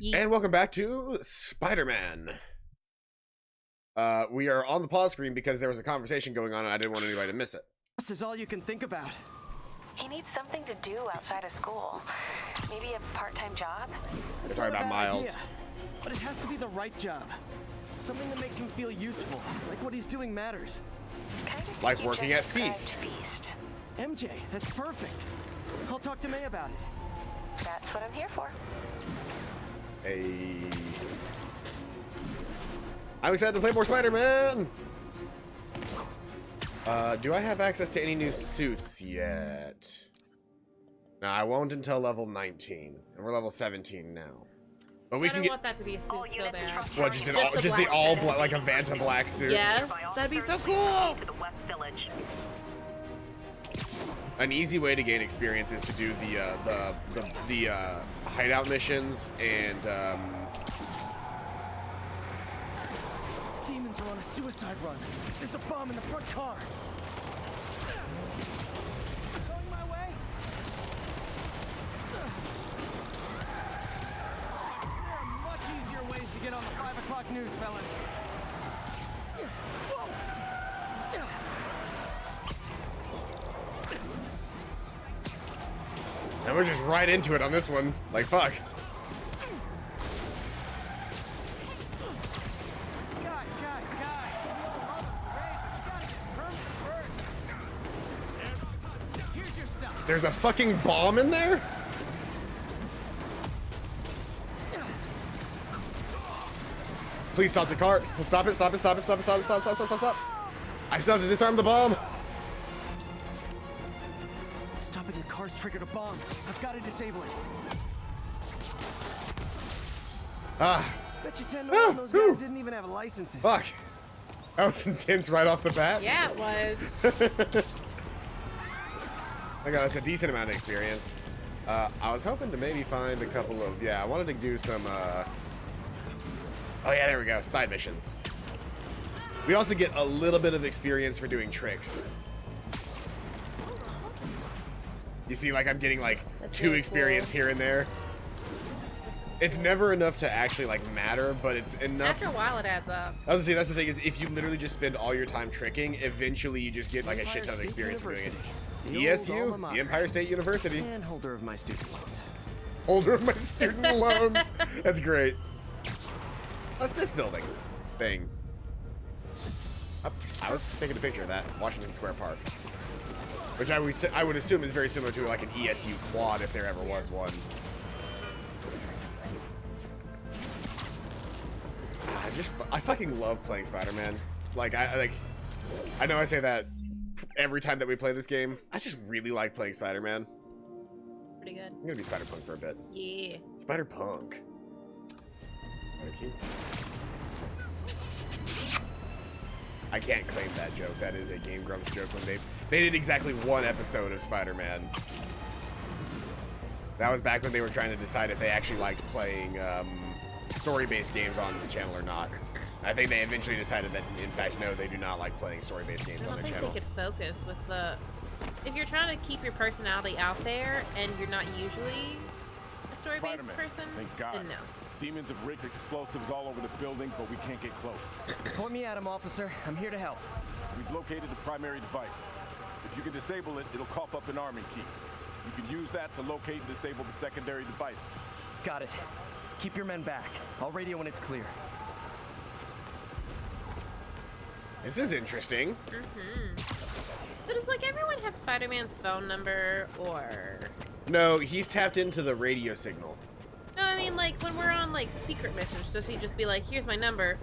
And welcome back to Spider-Man. We are on the pause screen because there was a conversation going on and I didn't want anybody to miss it. This is all you can think about. He needs something to do outside of school. Maybe a part-time job? They're talking about Miles. Idea, but it has to be the right job. Something that makes him feel useful, like what he's doing matters. Like working at Feast. MJ, that's perfect. I'll talk to May about it. That's what I'm here for. Hey. I'm excited to play more Spider-Man! Do I have access to any new suits yet? No, I won't until level 19. And we're level 17 now. But we can get... I want that to be a suit so bad. What, just the all black, like a Vanta black suit? Yes, that'd be so cool! An easy way to gain experience is to do the hideout missions and Demons are on a suicide run. There's a bomb in the front car. Going my way. There are much easier ways to get on the 5 o'clock news, fellas. and we're just right into it on this one. Like, fuck. There's a fucking bomb in there? Please stop the car. Stop it, stop it, stop it, stop it, stop it, stop, stop, stop, stop, stop. I still have to disarm the bomb. Stopping the car's triggered a bomb. I've got to disable it. Ah. Bet you 10 to 1 those guys didn't even have licenses. Fuck. That was intense right off the bat. Yeah, it was. I got us a decent amount of experience. I was hoping to maybe find a couple of, I wanted to do some, oh yeah, there we go, side missions. We also get a little bit of experience for doing tricks. You see, like, I'm getting, like, That's 2 really experience cool. here and there. It's never enough to actually, like, matter, but it's enough. After a while, it adds up. I was gonna say, that's the thing, is if you literally just spend all your time tricking, eventually you just get, like, a shit ton of experience for doing it. ESU, the Empire State University. And holder of my student loans. Holder of my student loans. That's great. What's this building thing? I was taking a picture of that. Washington Square Park. Which I would assume is very similar to like an ESU quad if there ever was one. I fucking love playing Spider-Man. Like I know I say that every time that we play this game. I just really like playing Spider-Man. Pretty good. I'm gonna be Spider-Punk for a bit. Yeah. Spider-Punk. I can't claim that joke. That is a Game Grumps joke when they did exactly 1 episode of Spider-Man. That was back when they were trying to decide if they actually liked playing story-based games on the channel or not. I think they eventually decided that, in fact, no, they do not like playing story-based games I on don't their think channel. they could focus with the... If you're trying to keep your personality out there and you're not usually a story-based person, Thank God. then no. Demons have rigged explosives all over the building, but we can't get close. Point me at him, officer. I'm here to help. We've located the primary device. If you can disable it, it'll cough up an arming key. You can use that to locate and disable the secondary device. Got it. Keep your men back. I'll radio when it's clear. This is interesting. But does, like, everyone have Spider-Man's phone number, or... No, he's tapped into the radio signal. No, I mean, like, when we're on, like, secret missions, does he just be like, here's my number,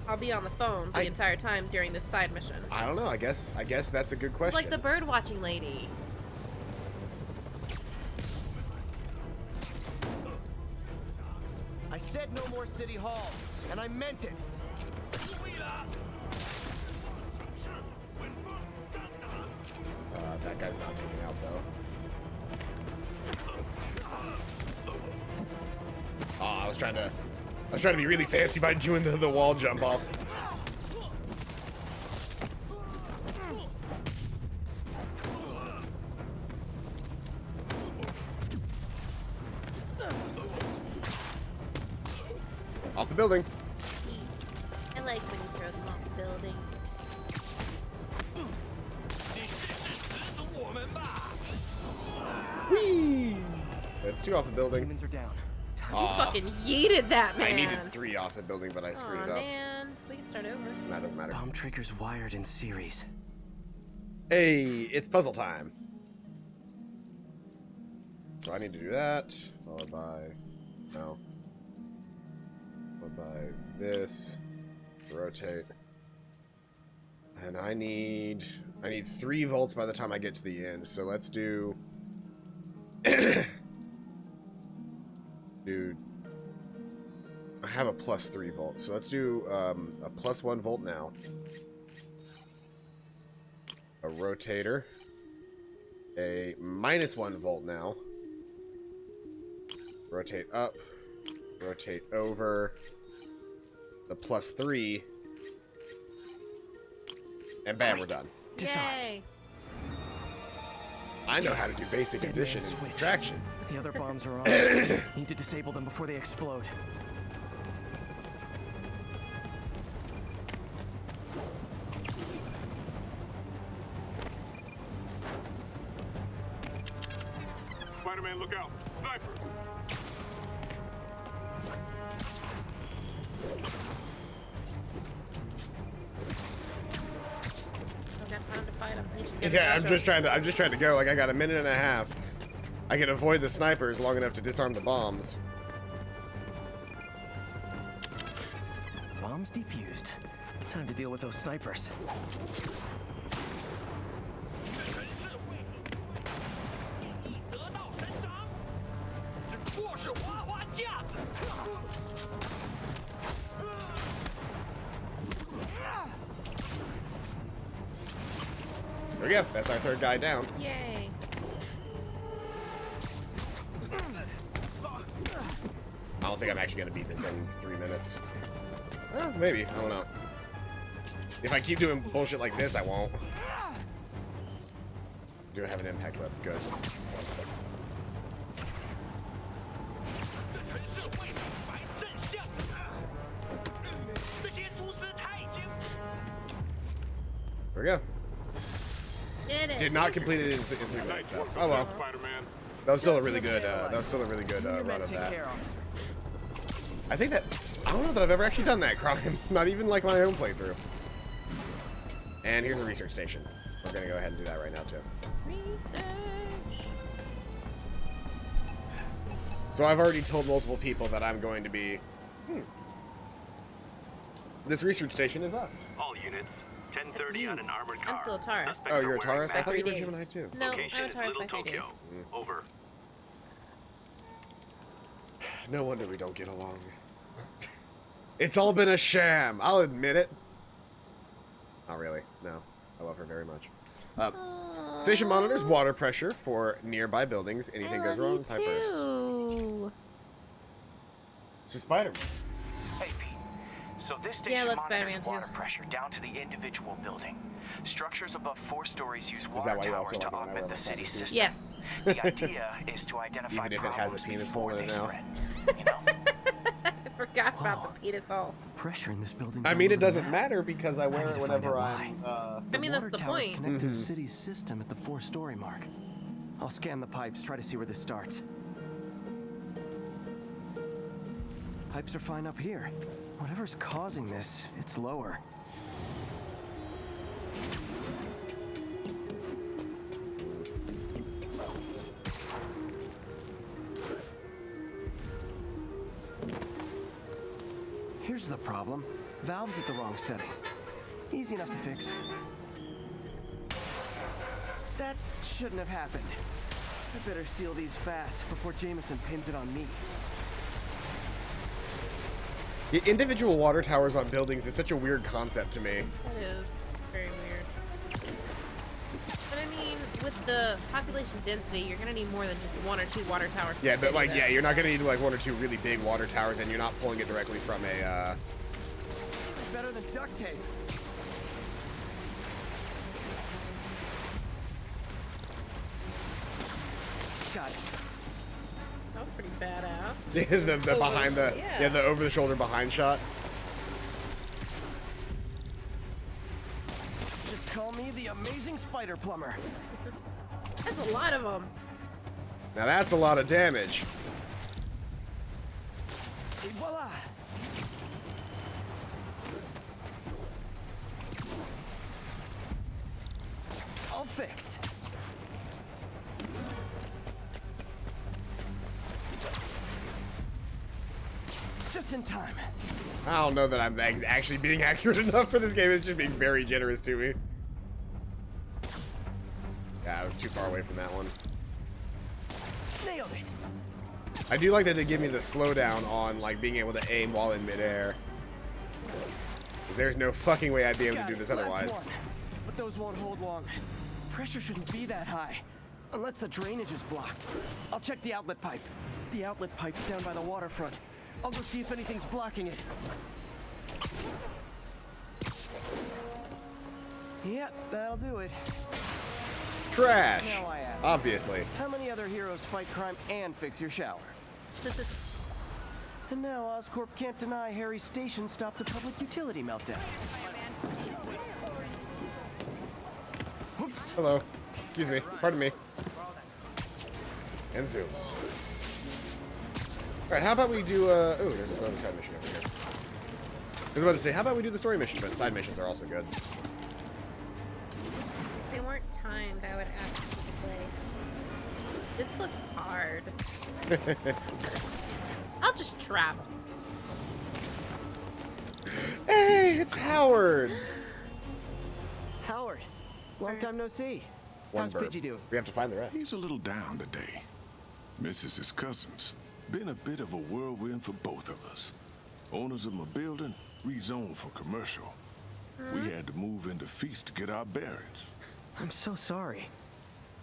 I'll be on the phone the entire time during this side mission? I don't know, I guess that's a good question. It's like the bird-watching lady. I said no more City Hall, and I meant it. That guy's not taken out though. Oh, I was trying to be really fancy by doing the wall jump off. Off the building. I like when you throw them off the building. Whee! That's 2 off the building. Humans are down. You fucking yeeted that, man. I needed 3 off the building, but I screwed Aw, it up. man. We can start over. That doesn't matter. Bomb triggers wired in series. Hey, it's puzzle time. So I need to do that, followed by, no. Followed by this, rotate. And I need 3 volts by the time I get to the end. So let's do, I have a plus 3 volts. So let's do a plus 1 volt now. A rotator. A minus 1 volt now. Rotate up. Rotate over. The plus 3. And bam, we're done. Yay. I know how to do basic addition and subtraction. The other bombs are on. Need to disable them before they explode. Spider-Man, look out! Sniper! Don't got time to fight him. You just gotta Yeah, I'm dodge just trying to go. Like I got a minute and a half. I can avoid the snipers long enough to disarm the bombs. Bombs defused. Time to deal with those snipers. There we go. That's our 3rd guy down. Yay. I don't think I'm actually gonna beat this in 3 minutes. Maybe. I don't know. If I keep doing bullshit like this, I won't. Do I have an impact weapon? Good. There we go. Did it. Did not complete it in 3 minutes though. Oh well. Spider-Man. That was still a really good. That was still a really good run of that. I think that I don't know that I've ever actually done that crime. Not even like my own playthrough. And here's a research station. We're gonna go ahead and do that right now too. Research. So I've already told multiple people that I'm going to be. This research station is us. All units, 10:30 on an armored car. I'm still a Taurus. Suspects Oh, are you're a wearing Taurus? I masks. thought you were 3 days. Gemini too. No, Location I'm a is Taurus Little by 3 Tokyo. days. Over. No wonder we don't get along. It's all been a sham. I'll admit it. Not really. No. I love her very much. Station monitors water pressure for nearby buildings. Anything goes wrong, type burst. Too. It's a Spiderman. Hey, Pete. So this Yeah, station let's monitors Spider-Man too. water pressure down to the individual building. Structures above 4 stories use that water why you towers also to like it when I augment run the a city's fantasy? system. Yes. The idea is to identify Even if it has a problems penis before hole in it they now. spread. You know? I forgot about the penis hole. Pressure in this building. I mean, it doesn't matter because I wear it whenever I'm. I mean, that's the point. Connect to the city's system at the 4-story mark. I'll scan the pipes, try to see where this starts. Pipes are fine up here. Whatever's causing this, it's lower. Here's the problem. Valve's at the wrong setting. Easy enough to fix. That shouldn't have happened. I better seal these fast before Jameson pins it on me. The individual water towers on buildings is such a weird concept to me. That is very weird. But I mean, with the population density, you're gonna need more than just 1 or 2 water towers. per Yeah, but city, like, though. yeah, you're not gonna need like 1 or 2 really big water towers, and you're not pulling it directly from a. Better than duct tape. Got it. That was pretty badass. the behind the yeah. the over the shoulder behind shot. Just call me the amazing spider plumber. That's a lot of them. Now that's a lot of damage. Et voila! All fixed. Just in time. I don't know that I'm actually being accurate enough for this game. It's just being very generous to me. Yeah, I was too far away from that one. Nailed it. I do like that they give me the slowdown on like being able to aim while in midair. Because there's no fucking way I'd be able to do this otherwise. Last one. But those won't hold long. Pressure shouldn't be that high. Unless the drainage is blocked. I'll check the outlet pipe. The outlet pipe's down by the waterfront. I'll go see if anything's blocking it. Yep, that'll do it. Trash. Now I ask. Obviously. How many other heroes fight crime and fix your shower? And now Oscorp can't deny Harry's station stopped a public utility meltdown. Whoops. Hello. Excuse me. Pardon me. And zoom. Alright, how about we do, oh, there's another side mission over here. I was about to say, how about we do the story mission, but side missions are also good. If they weren't timed, I would ask you to play. This looks hard. I'll just travel. Hey, it's Howard! Howard, long time no see. One How's burp. Pidgey doing? We have to find the rest. He's a little down today. Misses his cousins. Been a bit of a whirlwind for both of us. Owners of my building rezoned for commercial. We had to move into Feast to get our bearings. I'm so sorry.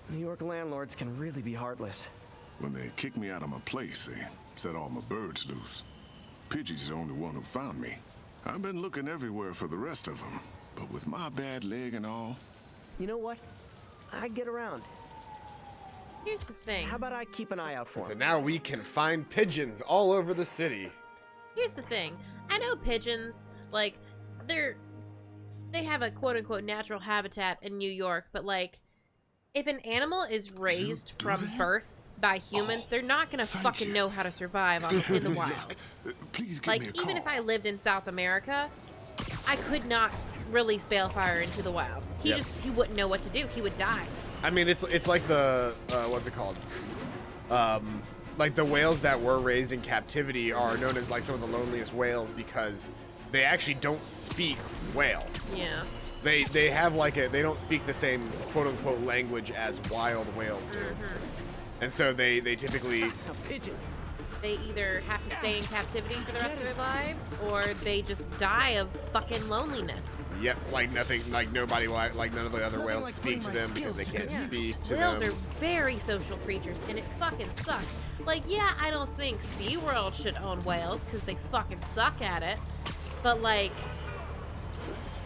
New York landlords can really be heartless. When they kicked me out of my place, they set all my birds loose. Pidgey's the only one who found me. I've been looking everywhere for the rest of them, but with my bad leg and all... You know what? I get around. Here's the thing. How about I keep an eye out for So him? now we can find pigeons all over the city. Here's the thing. I know pigeons, like, they have a quote-unquote natural habitat in New York, but, like, if an animal is raised from birth by humans, they're not gonna fucking know how to survive in the wild. Please give Like, me a even call. if I lived in South America, I could not release Balefire into the wild. He wouldn't know what to do. He would die. I mean, it's like the, what's it called? Like the whales that were raised in captivity are known as like some of the loneliest whales because they actually don't speak whale. Yeah. They have like they don't speak the same quote-unquote language as wild whales do. And so they typically... A pigeon. They either have to stay in captivity for the rest of their lives, or they just die of fucking loneliness. Yep, like nothing, like nobody, like none of the other whales speak to them because they can't speak to Whales them. are very social creatures, and it fucking sucks. Like, yeah, I don't think SeaWorld should own whales, because they fucking suck at it. But, like,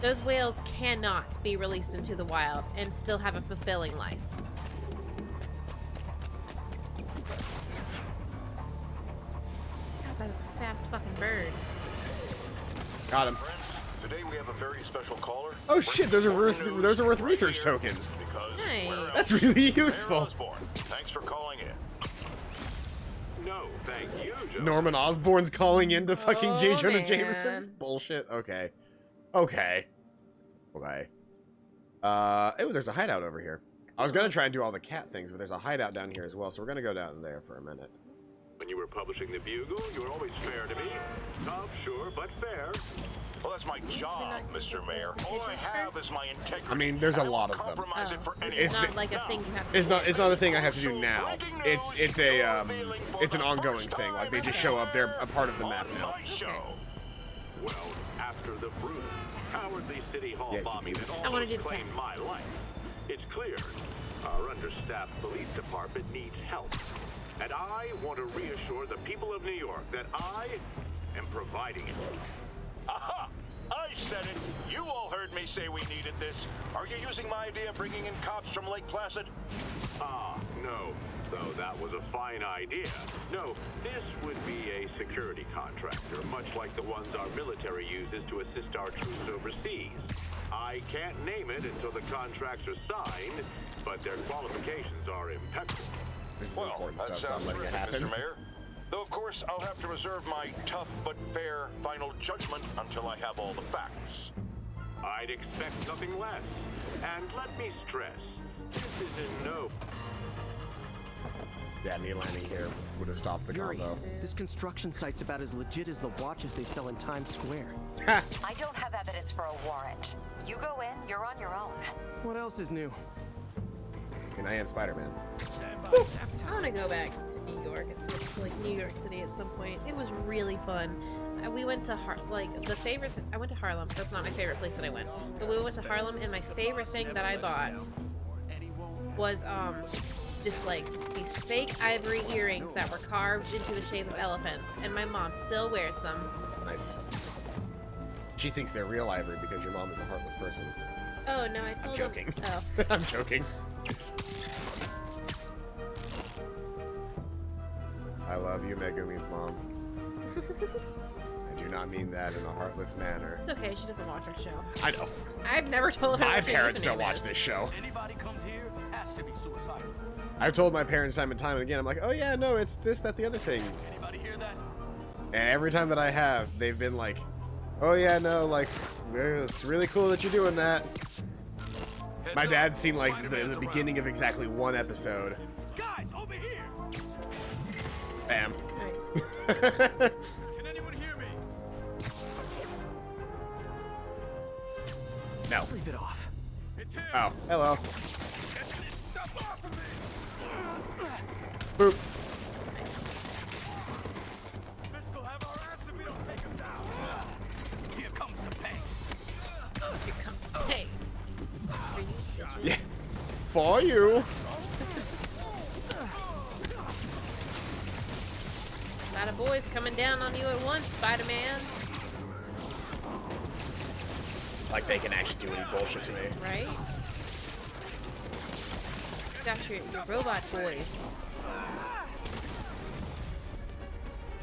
those whales cannot be released into the wild and still have a fulfilling life. God, that is a fast fucking bird. Got him. Today we have a very special caller. Oh shit, those are worth research tokens. Nice. That's really useful. Thanks for calling in. No, thank you, Joe. Norman Osborn's calling in to fucking J. Oh, Jonah man. Jameson's bullshit. Okay. Okay. Oh, there's a hideout over here. I was gonna try and do all the cat things, but there's a hideout down here as well, so we're gonna go down there for a minute. When you were publishing the Bugle, you were always fair to me. Tough, sure, but fair. Well, that's my job, Mr. Mayor. All I have is my integrity. I mean, there's a I won't lot of them. compromise it for anyone. It's not like a thing you have to It's not do. a thing I have to do now. It's an ongoing thing. Like they just show up. They're a part of the map now. My show. Well, after the brutal, cowardly City Hall Yes, bombing that I wanna almost do the claimed cat. my life, it's clear our understaffed police department needs help. And I want to reassure the people of New York that I am providing it. Aha! I said it. You all heard me say we needed this. Are you using my idea of bringing in cops from Lake Placid? Ah, no. though that was a fine idea. No, this would be a security contractor, much like the ones our military uses to assist our troops overseas. I can't name it until the contracts are signed, but their qualifications are impeccable. This is Well, important that stuff, so I'm sounds letting it terrific, happen. Mr. Mayor. Though, of course, I'll have to reserve my tough but fair final judgment until I have all the facts. I'd expect nothing less. And let me stress, this is in no... Yeah, me landing here would have stopped the Yuri, combo. this construction site's about as legit as the watches they sell in Times Square. I don't have evidence for a warrant. You go in, you're on your own. What else is new? And I am Spider-Man. I want to go back to New York. It's like New York City at some point. It was really fun. We went to I went to Harlem. That's not my favorite place that I went. But we went to Harlem, and my favorite thing that I bought was these fake ivory earrings that were carved into the shape of elephants, and my mom still wears them. Nice. She thinks they're real ivory because your mom is a heartless person. Oh no, I told I'm joking. them. Oh. I'm joking. I love you, Megumin's mom. I do not mean that in a heartless manner. It's okay, she doesn't watch our show. I know. I've never told her My what her parents username don't watch is. this show. Anybody comes here has to be suicidal. I've told my parents time and time and again, I'm like, oh yeah, no, it's this, that, the other thing. Anybody hear that? And every time that I have, they've been like, oh yeah, no, like, it's really cool that you're doing that. My dad's seen like the beginning of exactly one episode. Guys, over here! Bam. Nice. Can anyone hear me? No. Leave it off. It's him! Oh, hello. Stop off of me! Boop. Fisk will have our ass if we don't take him down. Here comes the pain. Here comes hey. For you, bitches. Yeah. For you. A lot of boys coming down on you at once, Spider-Man. Like they can actually do any bullshit to me. Right? Got your robot boys.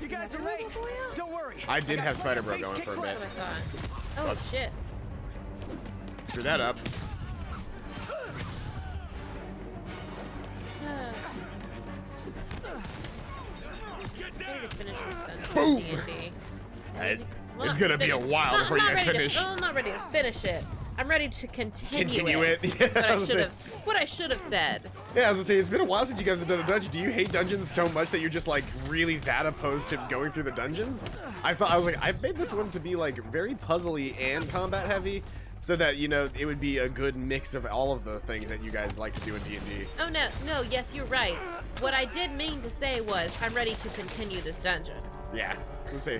You guys are late. Don't worry. I did got have plenty of Spider-Bro base going kicks for a left. bit. That's what I thought. Oh Whoops. shit. Screw that up. I'm ready to finish this dungeon Boom. with D&D. It's gonna be a while before you guys finish. I'm not ready to finish it. I'm ready to continue it. That's Yeah, what I I was should gonna have. What I should have said. Yeah, I was gonna say, it's been a while since you guys have done a dungeon. Do you hate dungeons so much that you're just like really that opposed to going through the dungeons? I was like, I've made this one to be like very puzzly and combat heavy, so that, you know, it would be a good mix of all of the things that you guys like to do in D&D. Oh no, yes, you're right. What I did mean to say was, I'm ready to continue this dungeon. Yeah, let's see.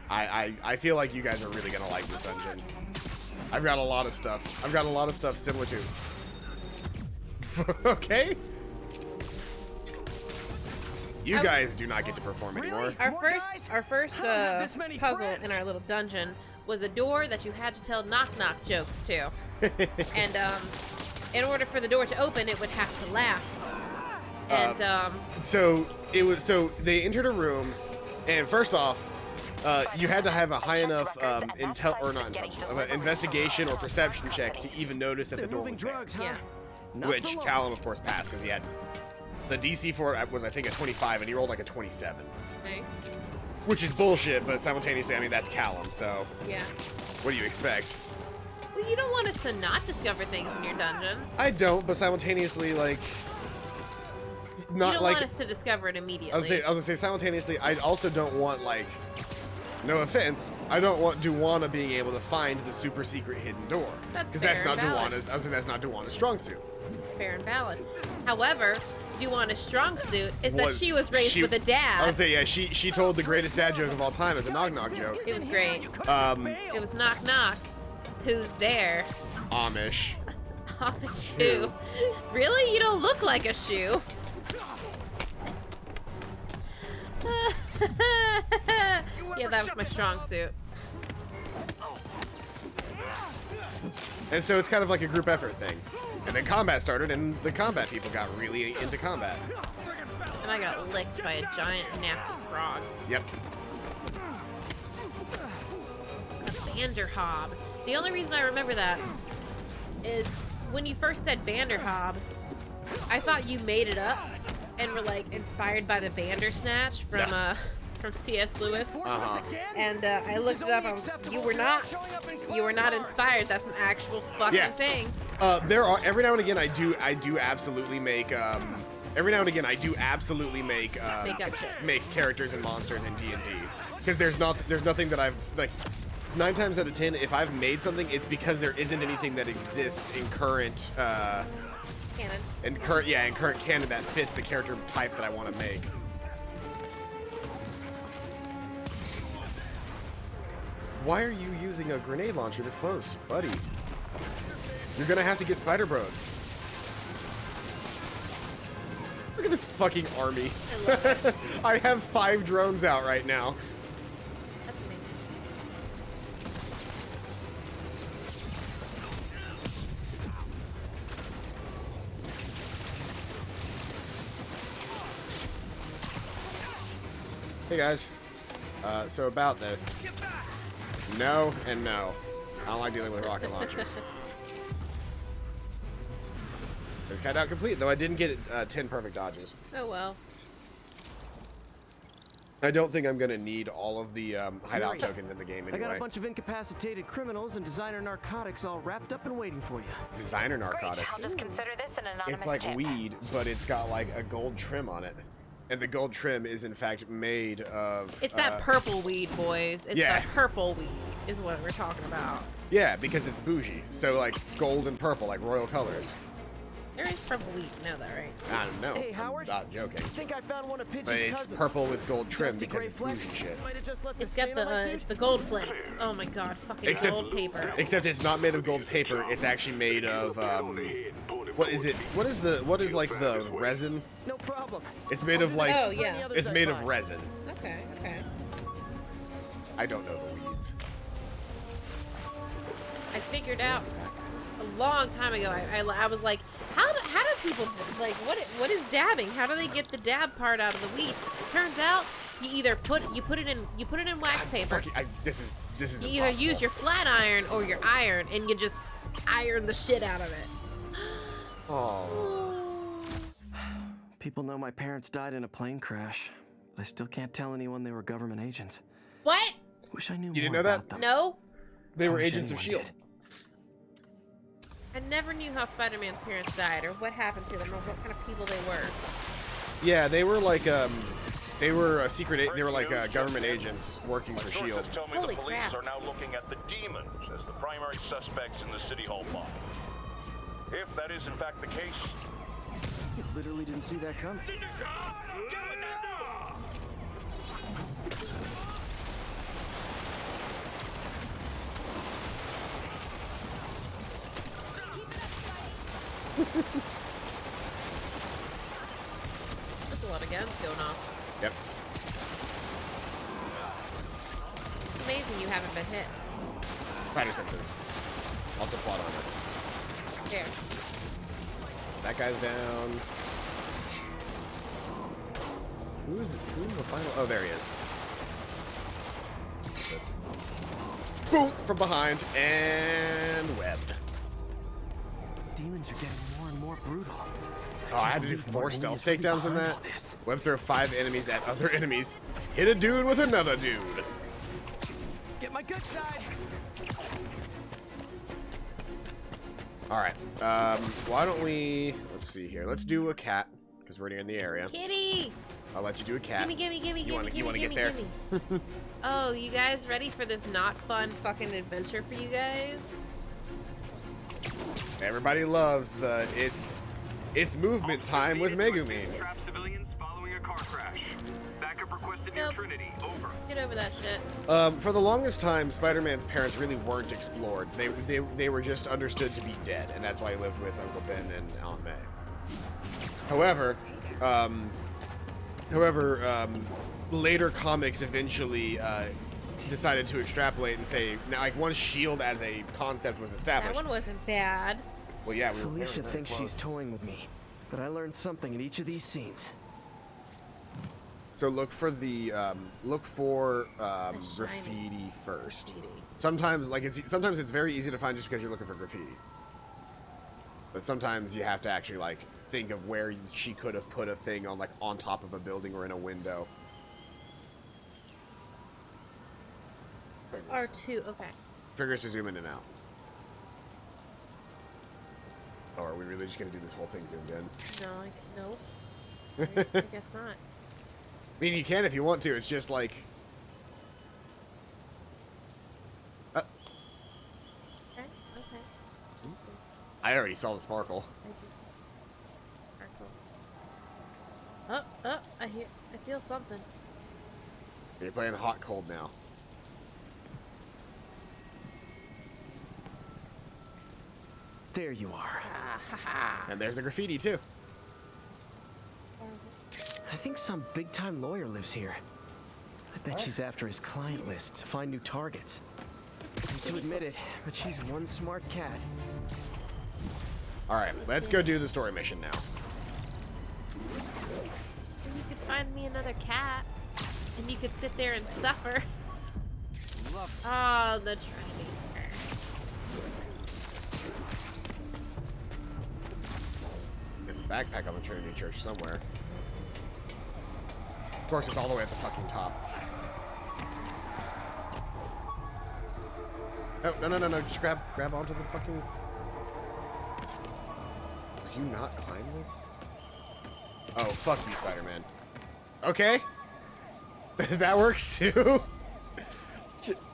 I feel like you guys are really gonna like this dungeon. I've got a lot of stuff. I've got a lot of stuff similar to. Okay. You guys do not get to perform anymore. Our More first, guys? our first I don't have this many puzzle friends. in our little dungeon was a door that you had to tell knock-knock jokes to. And in order for the door to open, it would have to laugh. And So they entered a room, and first off, you had to have a high enough investigation or perception check to even notice that the They're door moving was there. drugs, huh? Yeah. Not Which for long. Callum, of course, passed because he had the DC for it was, I think, a 25, and he rolled like a 27, nice. which is bullshit. But simultaneously, I mean, that's Callum. So Yeah. what do you expect? Well, you don't want us to not discover things in your dungeon. I don't, but simultaneously, like, You not don't like want us to discover it immediately. I was gonna say simultaneously, I also don't want, like, no offense, I don't want Duwana being able to find the super secret hidden door. That's because fair that's not and valid. Duwana's. I was saying that's not Duwana's strong suit. It's fair and valid. However, Duwana's strong suit is that she was raised with a I dad. was say, yeah, she told the greatest dad joke of all time as a knock knock joke. It was great. It was knock knock. Who's there? Amish. Amish shoe. Really? You don't look like a shoe. Yeah, that was my strong suit. And so it's kind of like a group effort thing. And then combat started, and the combat people got really into combat. And I got licked by a giant, nasty frog. Yep. A Vanderhob. The only reason I remember that is when you first said Vanderhob, I thought you made it up and were like inspired by the Bandersnatch from C.S. Lewis. And I looked it up. You were not inspired. That's an actual fucking thing. There are every now and again I do absolutely make make characters and monsters in D&D, because there's nothing that I've like. 9 times out of 10, if I've made something, it's because there isn't anything that exists in current canon. In current canon that fits the character type that I want to make. Why are you using a grenade launcher this close, buddy? You're gonna have to get Spider-Broed. Look at this fucking army. I love it. I have 5 drones out right now. That's amazing. Hey guys. So about this. No and no. I don't like dealing with rocket launchers. This guy out complete, though I didn't get 10 perfect dodges. Oh well. I don't think I'm gonna need all of the hideout Hurry. tokens in the game anyway. I got a bunch of incapacitated criminals and designer narcotics all wrapped up and waiting for you. Designer Great, narcotics. I'll just consider this an anonymous It's like tip. weed, but it's got like a gold trim on it. And the gold trim is in fact made of... It's that purple weed, boys. It's yeah. that purple weed is what we're talking about. Yeah, because it's bougie. So like gold and purple, like royal colors. There is purple weed, you know that, right? I don't know. Hey, I'm Howard. not joking. I think I found one of Pidge's But it's cousins. purple with gold trim Dusty because gray it's bougie flex. shit. Might have just left It's a got stain on my the suit. the gold flakes. Oh my god, fucking Except- gold paper. Except it's not made of gold paper. It's actually made of what is it? What is like the resin? No problem. It's made of like Oh, yeah. it's made of resin. Okay, okay. I don't know the weeds. I figured out a long time ago. I was like, how do people like what is dabbing? How do they get the dab part out of the weed? Turns out you either put it in wax paper. This is You either impossible. use your flat iron or your iron, and you just iron the shit out of it. Oh. People know my parents died in a plane crash, but I still can't tell anyone they were government agents. What? Wish I knew You didn't more know that? about them. No. They I were wish agents of anyone S.H.I.E.L.D. I never knew how Spider-Man's parents died, or what happened to them, or what kind of people they were. Yeah, they were like they were a secret. They were like government agents working for My S.H.I.E.L.D. sources tell me Holy the police crap. are now looking at the demons as the primary suspects in the City Hall bomb. If that is in fact the case, Literally didn't see that coming. There's a lot of guns going off. Yep. It's amazing you haven't been hit. Spider senses. Also plot armor. There. So that guy's down. Who's the final? Oh, there he is. What's this? Boom! From behind and webbed. Demons are getting more and more brutal. Oh, I had to do 4 stealth takedowns in that. Web throw 5 enemies at other enemies. Hit a dude with another dude. Get my good side. All right. Why don't we? Let's see here. Let's do a cat because we're near in the area. Kitty! I'll let you do a cat. Gimme. You wanna get there? Oh, you guys ready for this not fun fucking adventure for you guys? Everybody loves the it's movement time with Megumi. Trapped civilians following a car crash. Backup requested near Nope. Trinity. Over. Get over that shit. For the longest time, Spider-Man's parents really weren't explored. They were just understood to be dead, and that's why he lived with Uncle Ben and Aunt May. However, later comics eventually decided to extrapolate and say, now, like, once shield as a concept was That established. one wasn't bad. Well, yeah, we were Felicia very thinks close. she's toying with me, but I learned something in each of these scenes. So look for the graffiti first. Sometimes, like, sometimes it's very easy to find just because you're looking for graffiti. But sometimes you have to actually, like, think of where she could have put a thing on, like, on top of a building or in a window. R2, okay. Triggers to zoom in and out. Oh, are we really just gonna do this whole thing zoomed in? No. I guess not. I mean, you can if you want to. It's just like... Okay. I already saw the sparkle. Oh, I feel something. You're playing hot cold now. There you are. And there's the graffiti too. I think some big-time lawyer lives here. I bet she's after his client list to find new targets. I hate to admit it, but she's one smart cat. Alright, let's go do the story mission now. You could find me another cat, and you could sit there and suffer. Oh, the Trinity. There's a backpack on the Trinity Church somewhere. Of course, it's all the way at the fucking top. Oh, no. Just grab onto the fucking... Will you not climb this? Oh, fuck you, Spider-Man. Okay. That works, too.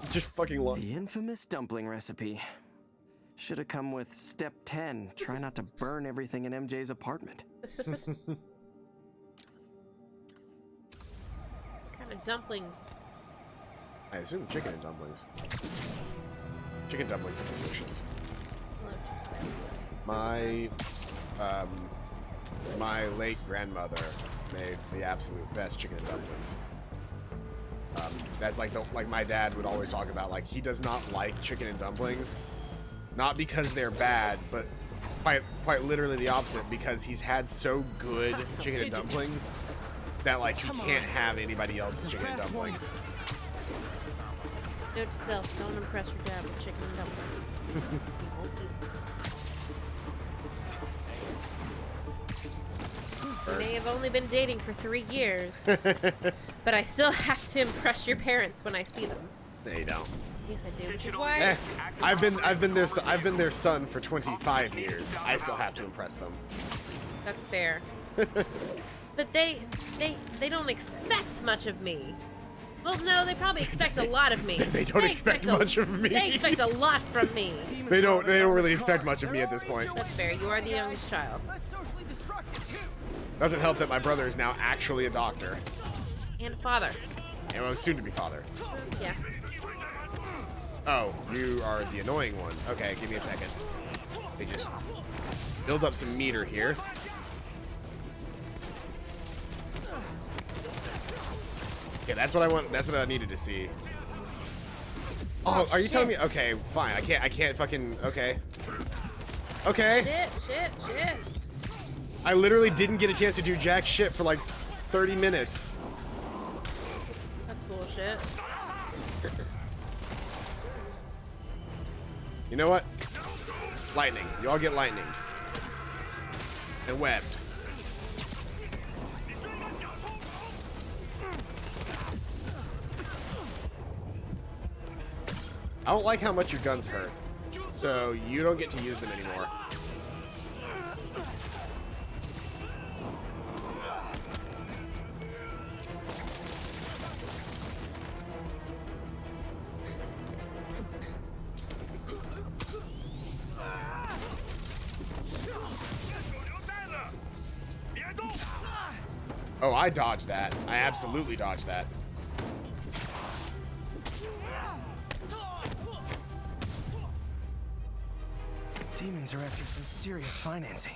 Just fucking look. The infamous dumpling recipe. Should have come with step 10. Try not to burn everything in MJ's apartment. What kind of dumplings? I assume chicken and dumplings. Chicken dumplings are delicious. My late grandmother made the absolute best chicken and dumplings. That's like my dad would always talk about. Like, he does not like chicken and dumplings, not because they're bad, but quite literally the opposite. Because he's had so good chicken and dumplings that like he can't have anybody else's chicken and dumplings. Note to self: don't impress your dad with chicken and dumplings. We may have only been dating for 3 years, but I still have to impress your parents when I see them. No, you don't. Yes, I do. Which is why I've been their son for 25 years. I still have to impress them. that's fair. But they don't expect much of me. Well, no, they probably expect a lot of me. They don't expect much of me. They expect a lot from me. They don't really expect much of me at this point. That's fair. You are the youngest child. Doesn't help that my brother is now actually a doctor. And a father. And well, soon to be father. Yeah. Oh, you are the annoying one. Okay, give me a second. Let me just build up some meter here. Okay, that's what I want. That's what I needed to see. Oh, are you telling me? Okay, fine. I can't fucking. Okay. Okay. Shit. I literally didn't get a chance to do jack shit for like 30 minutes. That's bullshit. You know what? Lightning. You all get lightninged. And webbed. I don't like how much your guns hurt. So you don't get to use them anymore. Oh, I dodged that. I absolutely dodged that. Demons are after some serious financing.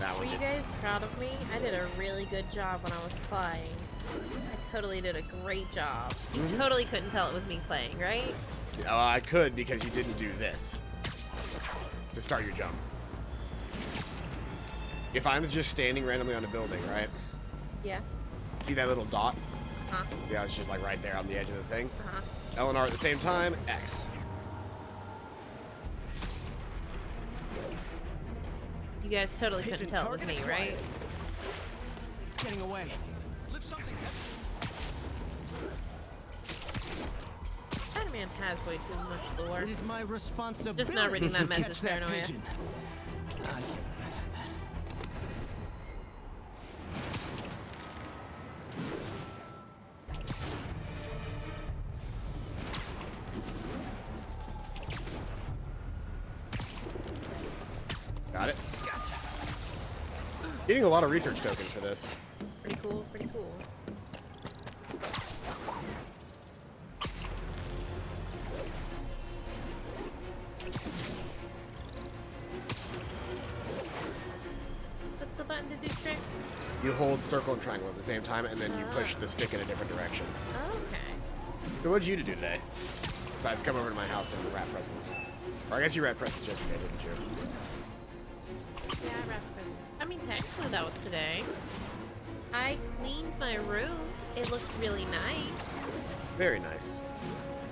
That Were one you did. guys proud of me? I did a really good job when I was flying. I totally did a great job. You totally couldn't tell it was me playing, right? Oh, I could because you didn't do this to start your jump. If I'm just standing randomly on a building, right? Yeah. See that little dot? Uh-huh. See how it's just like right there on the edge of the thing? Uh-huh. L and R at the same time, X. You guys totally couldn't Pigeon tell it was target me, right? acquired. It's getting away. Lift something heavy. Spider-Man has way too much lore. It is my responsibility. Just not reading that to message, catch that Paranoia. pigeon. I can't mess with that. Got it. Getting a lot of research tokens for this. Pretty cool, pretty cool. What's the button to do tricks? You hold circle and triangle at the same time, and then you push the stick in a different direction. Okay. So what'd you do today? Besides come over to my house and wrap presents. Or I guess you wrapped presents yesterday, didn't you? Yeah, I wrapped it. I mean, technically that was today. I cleaned my room. It looks really nice. Very nice.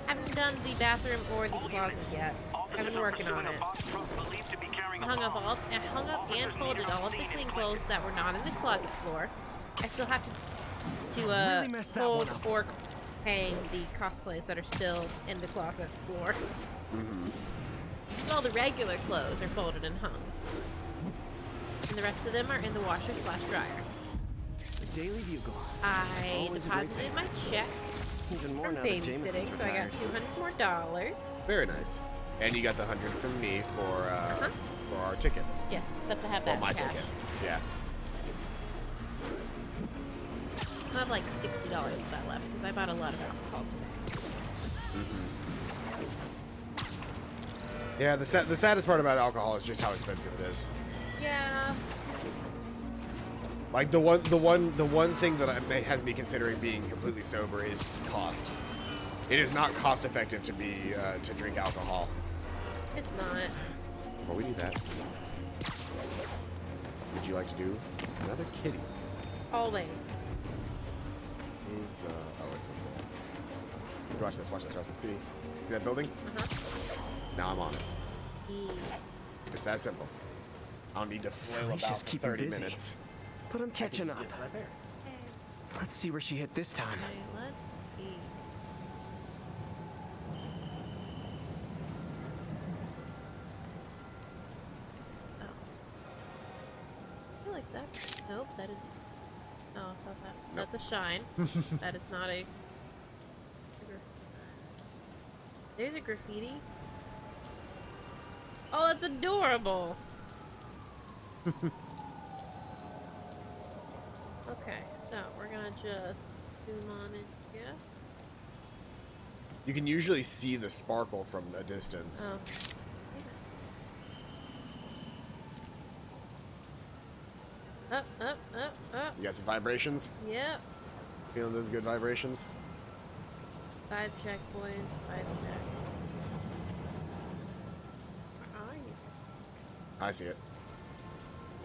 Haven't done the bathroom or the closet yet. I've been working on it. I hung up and folded all of the clean clothes that were not in the closet floor. I still have to Really messed that fold one up. or hang the cosplays that are still in the closet floor. All the regular clothes are folded and hung. And the rest of them are in the washer/dryer. The Daily Bugle. I Always a great deposited my check Even more from now that Jameson's babysitting, so I got retired. $200 more dollars. Very nice. And you got the 100 from me for our tickets. Yes, except I have Well, that my cash. ticket. Yeah. I have like $60 of that left because I bought a lot of alcohol today. Yeah, the saddest part about alcohol is just how expensive it is. Yeah. Like the one thing that has me considering being completely sober is cost. It is not cost effective to be to drink alcohol. It's not. Well, we do that. Would you like to do another kitty? Always. Is the oh, it's over there. Watch this. Watch this. Watch this. See that building? Now I'm on it. It's that simple. I don't need to flail He's about just for keeping 30 busy. minutes. But I'm catching up. Right there. Let's see where she hit this time. Okay, let's see. Oh. I feel like that. Nope, that is. Oh, I thought that. Nope. That's a shine. That is not a. There's a graffiti. Oh, that's adorable. Okay, so we're gonna just zoom on in here. You can usually see the sparkle from a distance. Oh. Up, up, up, up. You got some vibrations? Yep. Feeling those good vibrations? 5 checkpoints, 5 check. Where are you? I see it.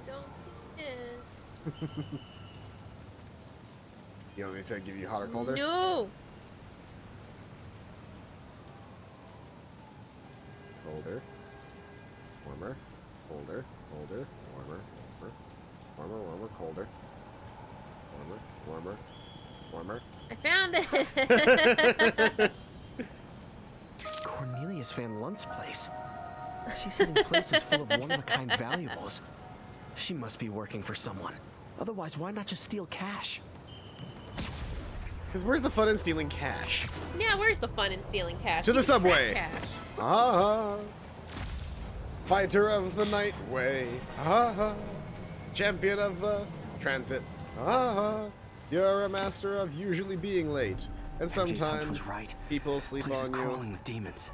You don't see it. You want me to give you hot or colder? No! Colder. Warmer. Colder. Colder. Warmer. Warmer. Warmer. Warmer. Colder. Warmer. Warmer. Warmer. I found it! Cornelius Van Lunt's place. She's hitting places full of one-of-a-kind valuables. She must be working for someone. Otherwise, why not just steal cash? Because where's the fun in stealing cash? Yeah, where's the fun in stealing cash? To the You can track subway. Cash. Ah, fighter of the night way. Ah, champion of the transit. Ah, you're a master of usually being late, and MJ's hunch was sometimes right. people sleep Place is on you. crawling with demons.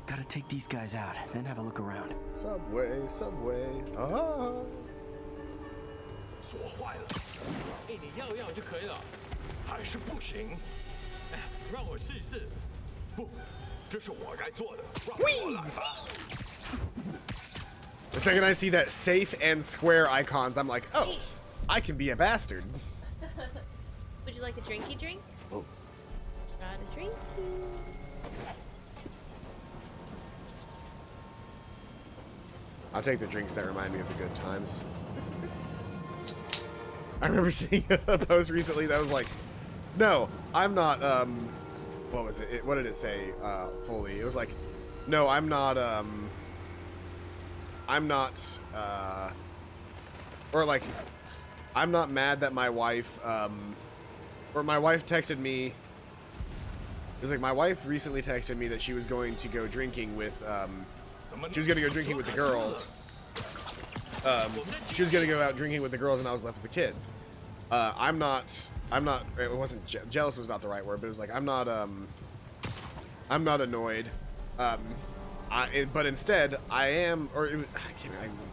Gotta take these guys out, then have a look around. Subway, subway. Ah. 锁坏了。哎，你要就可以了。还是不行。哎，让我试一试。不，这是我该做的。让我来吧。 The second I see that safe and square icons, I'm like, oh, I can be a bastard. Would you like a drinky drink? Oh. Got a drinky. I'll take the drinks that remind me of the good times. I remember seeing a post recently that was like, no, I'm not, what was it? What did it say, fully? It was like, no, I'm not, or like, I'm not mad that my wife, or my wife texted me, it was like, my wife recently texted me that she was going to go drinking with, she was going to go drinking with the girls. She was going to go out drinking with the girls and I was left with the kids. I'm not, it wasn't, jealous was not the right word, but it was like, I'm not annoyed. But instead, I am, or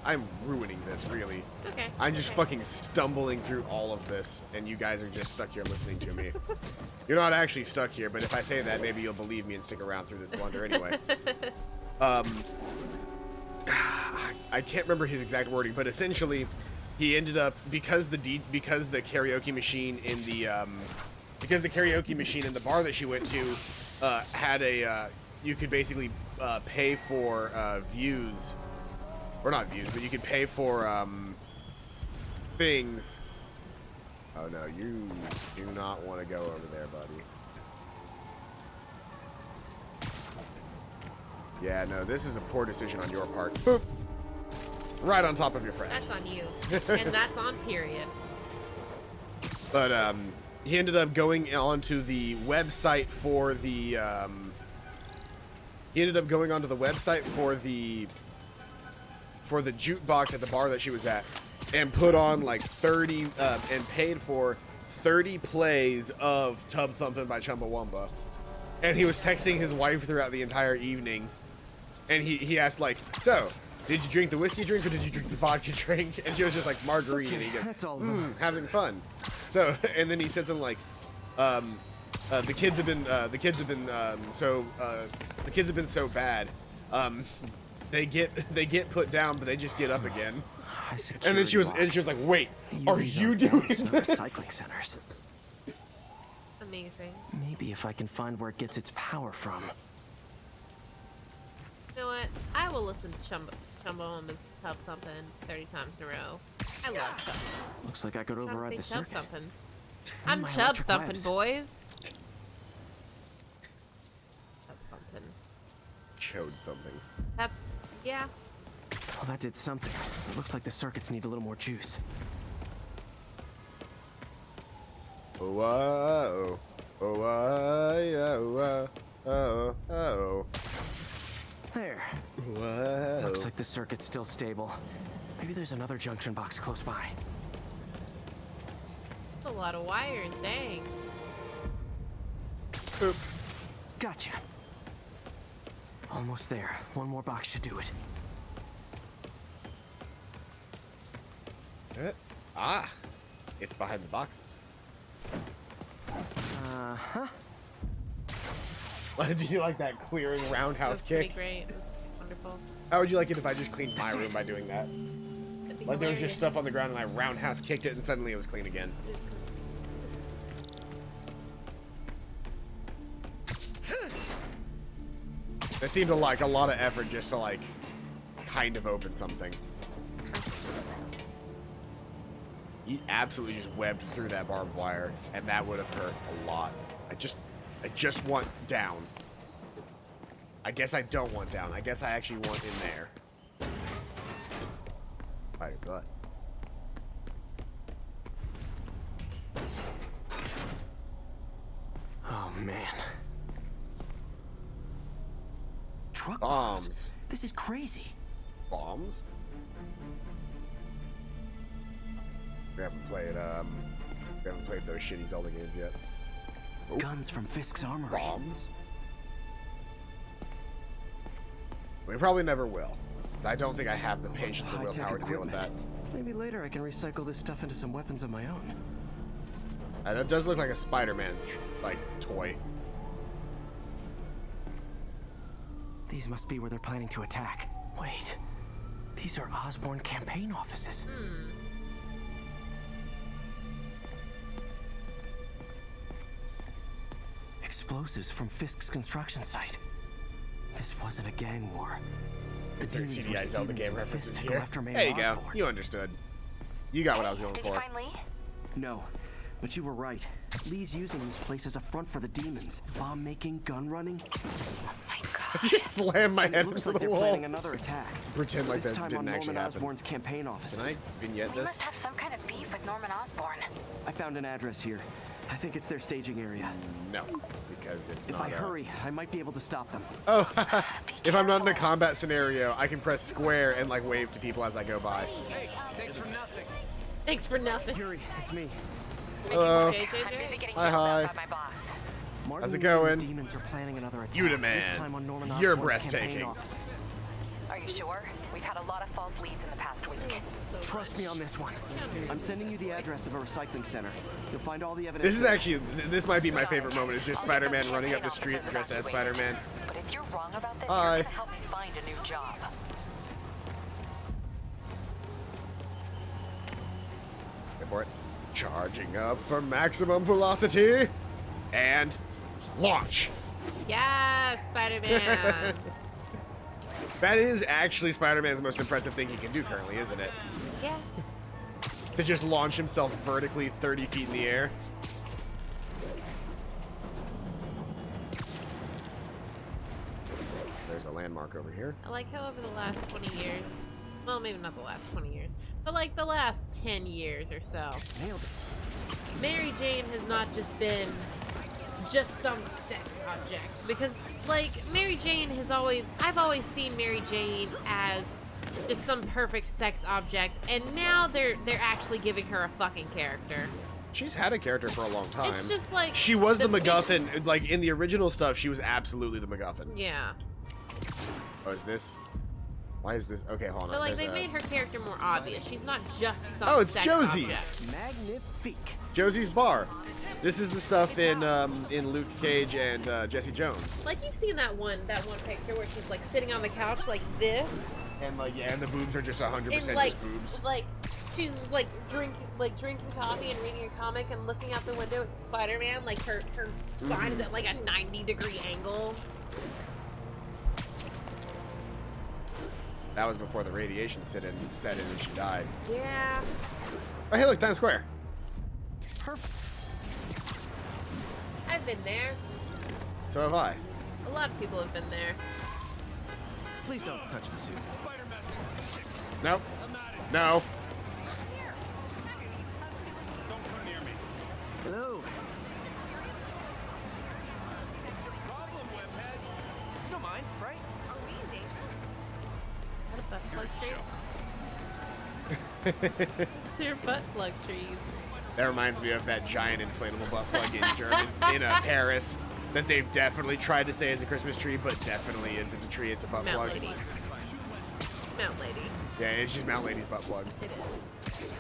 I'm ruining this, really. It's okay. I'm just fucking stumbling through all of this, and you guys are just stuck here listening to me. You're not actually stuck here, but if I say that, maybe you'll believe me and stick around through this blunder anyway. I can't remember his exact wording, but essentially, he ended up, because the karaoke machine in the bar that she went to had a you could basically pay for views, or not views, but you could pay for things. Oh no, you do not want to go over there, buddy. Yeah, no, this is a poor decision on your part. Boop. Right on top of your friend. That's on you. And that's on period. But he ended up going onto the website for the for the jukebox at the bar that she was at, and put on like 30 and paid for 30 plays of Tub Thumpin' by Chumbawamba. And he was texting his wife throughout the entire evening, and he asked like, so did you drink the whiskey drink or did you drink the vodka drink? And she was just like, margarita. And he goes, that's all having fun. So, and then he said something like, the kids have been so bad. They get put down, but they just get up again. And then she was like, wait, are you doing this? Recycling centers. Amazing. Maybe if I can find where it gets its power from. You know what? I will listen to Chumbawamba's Tub Thumpin' 30 times in a row. I love Tub Thumpin'. Looks like I could override the circuit. Tub Thumpin'. I'm Chub Thumpin', boys. Tub Thumpin'. Chode something. That's, yeah. Well, that did something. It looks like the circuits need a little more juice. Oh, oh. There. Whoa. Looks like the circuit's still stable. Maybe there's another junction box close by. That's a lot of wires, dang. Oop. Gotcha. Almost there. One more box should do it. Ah, it's behind the boxes. Uh-huh. Do you like that clearing roundhouse That was kick? pretty great. It was wonderful. How would you like it if I just cleaned my room by doing that? That'd be Like there was just hilarious. stuff on the ground and I roundhouse kicked it and suddenly it was clean again. It seemed like a lot of effort just to like kind of open something. He absolutely just webbed through that barbed wire, and that would have hurt a lot. I just want down. I guess I don't want down. I guess I actually want in there. By your butt. Oh, man. Truck Bombs. This is crazy. Bombs? We haven't played those shitty Zelda games yet. Guns from Fisk's armory. Bombs? We probably never will. I don't think I have the patience or High-tech willpower to deal with that. equipment. Maybe later I can recycle this stuff into some weapons of my own. It does look like a Spider-Man, like, toy. These must be where they're planning to attack. Wait, these are Osborn campaign offices. Explosives from Fisk's construction site. This wasn't a gang war. It's our demons were CDI Zelda stealing game from references Fisk to go here. after Mayor There you go. Osborn. You understood. You got what I was going Did for. you find Lee? No, but you were right. Lee's using this place as a front for the demons. Bomb making, gun running. Oh my I god. just slammed my head Looks into like the they're wall. planning another attack. Pretend like this that time didn't on actually Norman happen. Osborn's campaign Can offices. I vignette We this? must have some kind of beef with Norman Osborn. I found an address here. I think it's their staging area. No, because it's If not. I hurry, I might be able to stop them. Oh, if I'm not in a combat scenario, I can press square and like wave to people as I go by. Thanks for nothing. Yuri, it's me. Hello. I'm busy JJ. getting Hi, yelled hi. at by my boss. Martin How's it Lee going? and the demons are planning another attack. You the man. This time on Norman You're Osborn's campaign breathtaking. offices. Are you sure? We've had a lot of false leads in the past week. Trust me on this one. I'm sending you the address of a recycling center. You'll find all the evidence. This is actually, this might be my favorite moment. It's just Spider-Man running up the street dressed as Spider-Man. But if you're wrong about this, Hi. you're gonna help me find a new job. Wait for it. Charging up for maximum velocity and launch. Yes, Spider-Man. That is actually Spider-Man's most impressive thing he can do currently, isn't it? Yeah. To just launch himself vertically 30 feet in the air. There's a landmark over here. I like how over the last 20 years, well, maybe not the last 20 years, but like the last 10 years or so, Nailed it. Mary Jane has not just been just some sex object. Because, like, Mary Jane has always, I've always seen Mary Jane as just some perfect sex object, and now they're actually giving her a fucking character. She's had a character for a long time. It's just like she was the big- MacGuffin. Like in the original stuff, she was absolutely the MacGuffin. Yeah. Oh, is this? Why is this? Okay, hold on. But like There's they a- made her character more obvious. She's not just some Oh, it's sex Josie's. object. Magnifique. Josie's Bar. This is the stuff in Luke Cage and Jesse Jones. Like you've seen that one picture where she's like sitting on the couch like this. And like yeah, and the boobs are just 100% And like, just boobs. like she's just like drinking coffee and reading a comic and looking out the window at Spider-Man. Like her spine is at like a 90-degree angle. That was before the radiation set in and she died. Yeah. Oh hey, look, Times Square. Perfect. I've been there. So have I. A lot of people have been there. Please don't touch the suit. Nope. No. Don't come near me. Hello. Problem, webhead. You don't mind, right? What a butt plug tree? They're butt plug trees. That reminds me of that giant inflatable butt plug in German in Paris that they've definitely tried to say is a Christmas tree, but definitely isn't a tree. It's a butt Mount plug. Lady. Mount Lady. Yeah, it's just Mount Lady's butt plug. It is.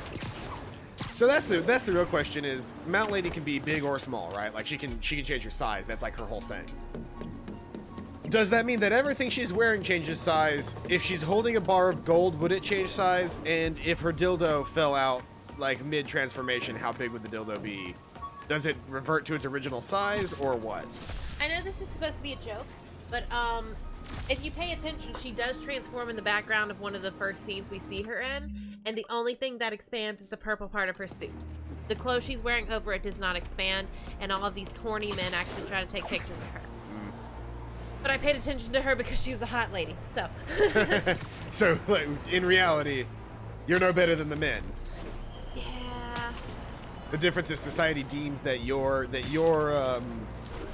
So that's the real question is Mount Lady can be big or small, right? Like she can change her size. That's like her whole thing. Does that mean that everything she's wearing changes size? If she's holding a bar of gold, would it change size? And if her dildo fell out like mid-transformation, how big would the dildo be? Does it revert to its original size or what? I know this is supposed to be a joke, but if you pay attention, she does transform in the background of one of the first scenes we see her in, and the only thing that expands is the purple part of her suit. The clothes she's wearing over it does not expand, and all of these corny men actually try to take pictures of her. But I paid attention to her because she was a hot lady, so. So, like, in reality, you're no better than the men. Yeah. The difference is society deems that your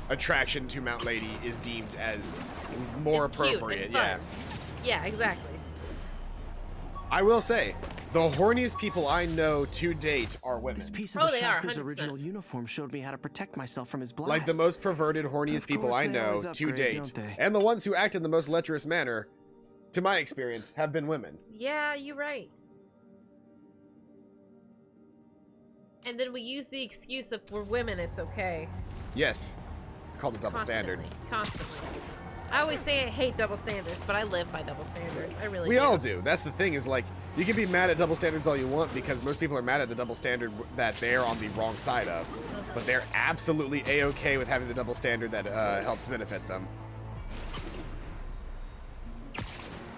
attraction to Mount Lady is deemed as more It's cute and appropriate. fun. Yeah. Yeah, exactly. I will say, the horniest people I know to date are women. This piece of Oh, the they are, Shocker's 100%. original uniform showed me how to protect myself from his blasts. Like the most perverted, horniest Of people course, I they know always to upgrade, date, don't they? and the ones who act in the most lecherous manner to my experience, have been women. Yeah, you're right. And then we use the excuse of we're women, it's okay. Yes. It's called a double standard. Constantly. I always say I hate double standards, but I live by double standards. I really We do. all do. That's the thing is, like, you can be mad at double standards all you want because most people are mad at the double standard that they're on the wrong side of. But they're absolutely A-okay with having the double standard that helps benefit them.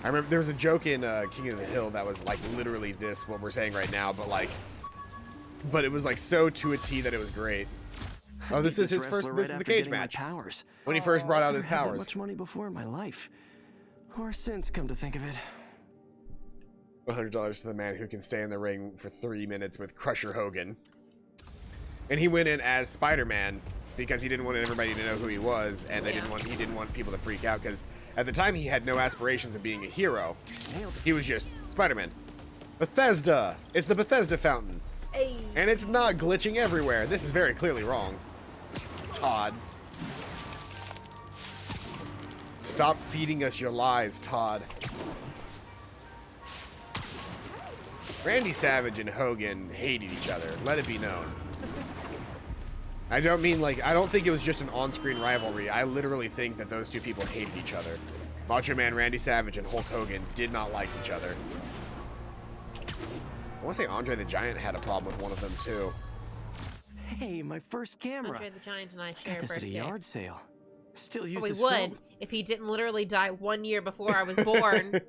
I remember there was a joke in King of the Hill that was, like, literally this, what we're saying right now, but, like, but it was, like, so to a T that it was great. Oh, this is his first, this is the cage match. Powers. When he first brought out his I've never had that powers. much money before in my life. Or since, come to think of it. $100 to the man who can stay in the ring for 3 minutes with Crusher Hogan. And he went in as Spider-Man because he didn't want everybody to know who he was, and he didn't want people to freak out because at the time he had no aspirations of being a hero. He was just Spider-Man. Bethesda! It's the Bethesda fountain. Hey. And it's not glitching everywhere. This is very clearly wrong. Todd. Stop feeding us your lies, Todd. Randy Savage and Hogan hated each other. Let it be known. I don't mean like, I don't think it was just an on-screen rivalry. I literally think that those two people hated each other. Macho Man Randy Savage and Hulk Hogan did not like each other. I want to say Andre the Giant had a problem with one of them too. Hey, my first camera. Andre the Giant and I share Got a this at a birthday. yard sale. Still use We this would film. if he didn't literally die 1 year before I was born.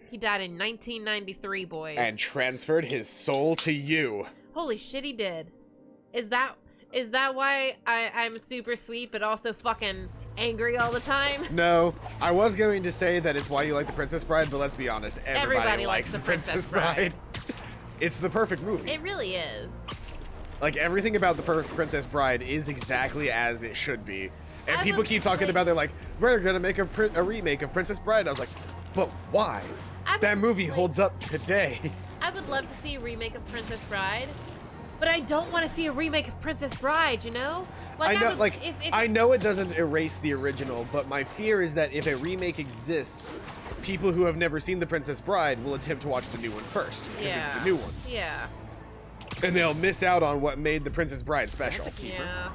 He died in 1993, boys. And transferred his soul to you. Holy shit, he did. Is that why I'm super sweet but also fucking angry all the time? No, I was going to say that it's why you like The Princess Bride, but let's be honest, everybody likes The Princess Bride. It's the perfect movie. It really is. Like, everything about The Princess Bride is exactly as it should be. And I people would, keep talking like, about, they're like, we're gonna make a remake of Princess Bride. I was like, but why? That movie holds up today. I would love to see a remake of Princess Bride, but I don't want to see a remake of Princess Bride, you know? Like, I know, would, like, if I know it doesn't erase the original, but my fear is that if a remake exists, people who have never seen The Princess Bride will attempt to watch the new one first, because it's the new one. Yeah. And they'll miss out on what made The Princess Bride special. Yeah.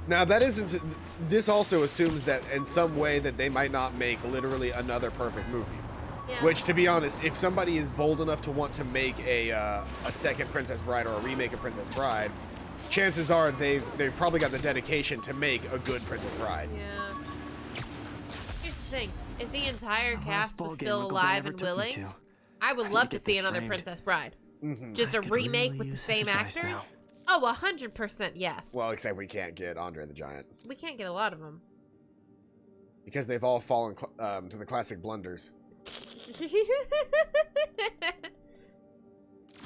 Now, that isn't... This also assumes that in some way that they might not make literally another perfect movie. Yeah. Which, to be honest, if somebody is bold enough to want to make a second Princess Bride or a remake of Princess Bride, chances are they've probably got the dedication to make a good Princess Bride. Yeah. Here's the thing. If the entire cast was ball game still Uncle Ben alive ever and took me willing, to. I would I need love to to get see this another framed. Princess Bride. Mm-hmm. Just I a could remake really with the use same this advice actors? now. Oh, 100% yes. Well, except we can't get Andre the Giant. We can't get a lot of them. Because they've all fallen to the classic blunders.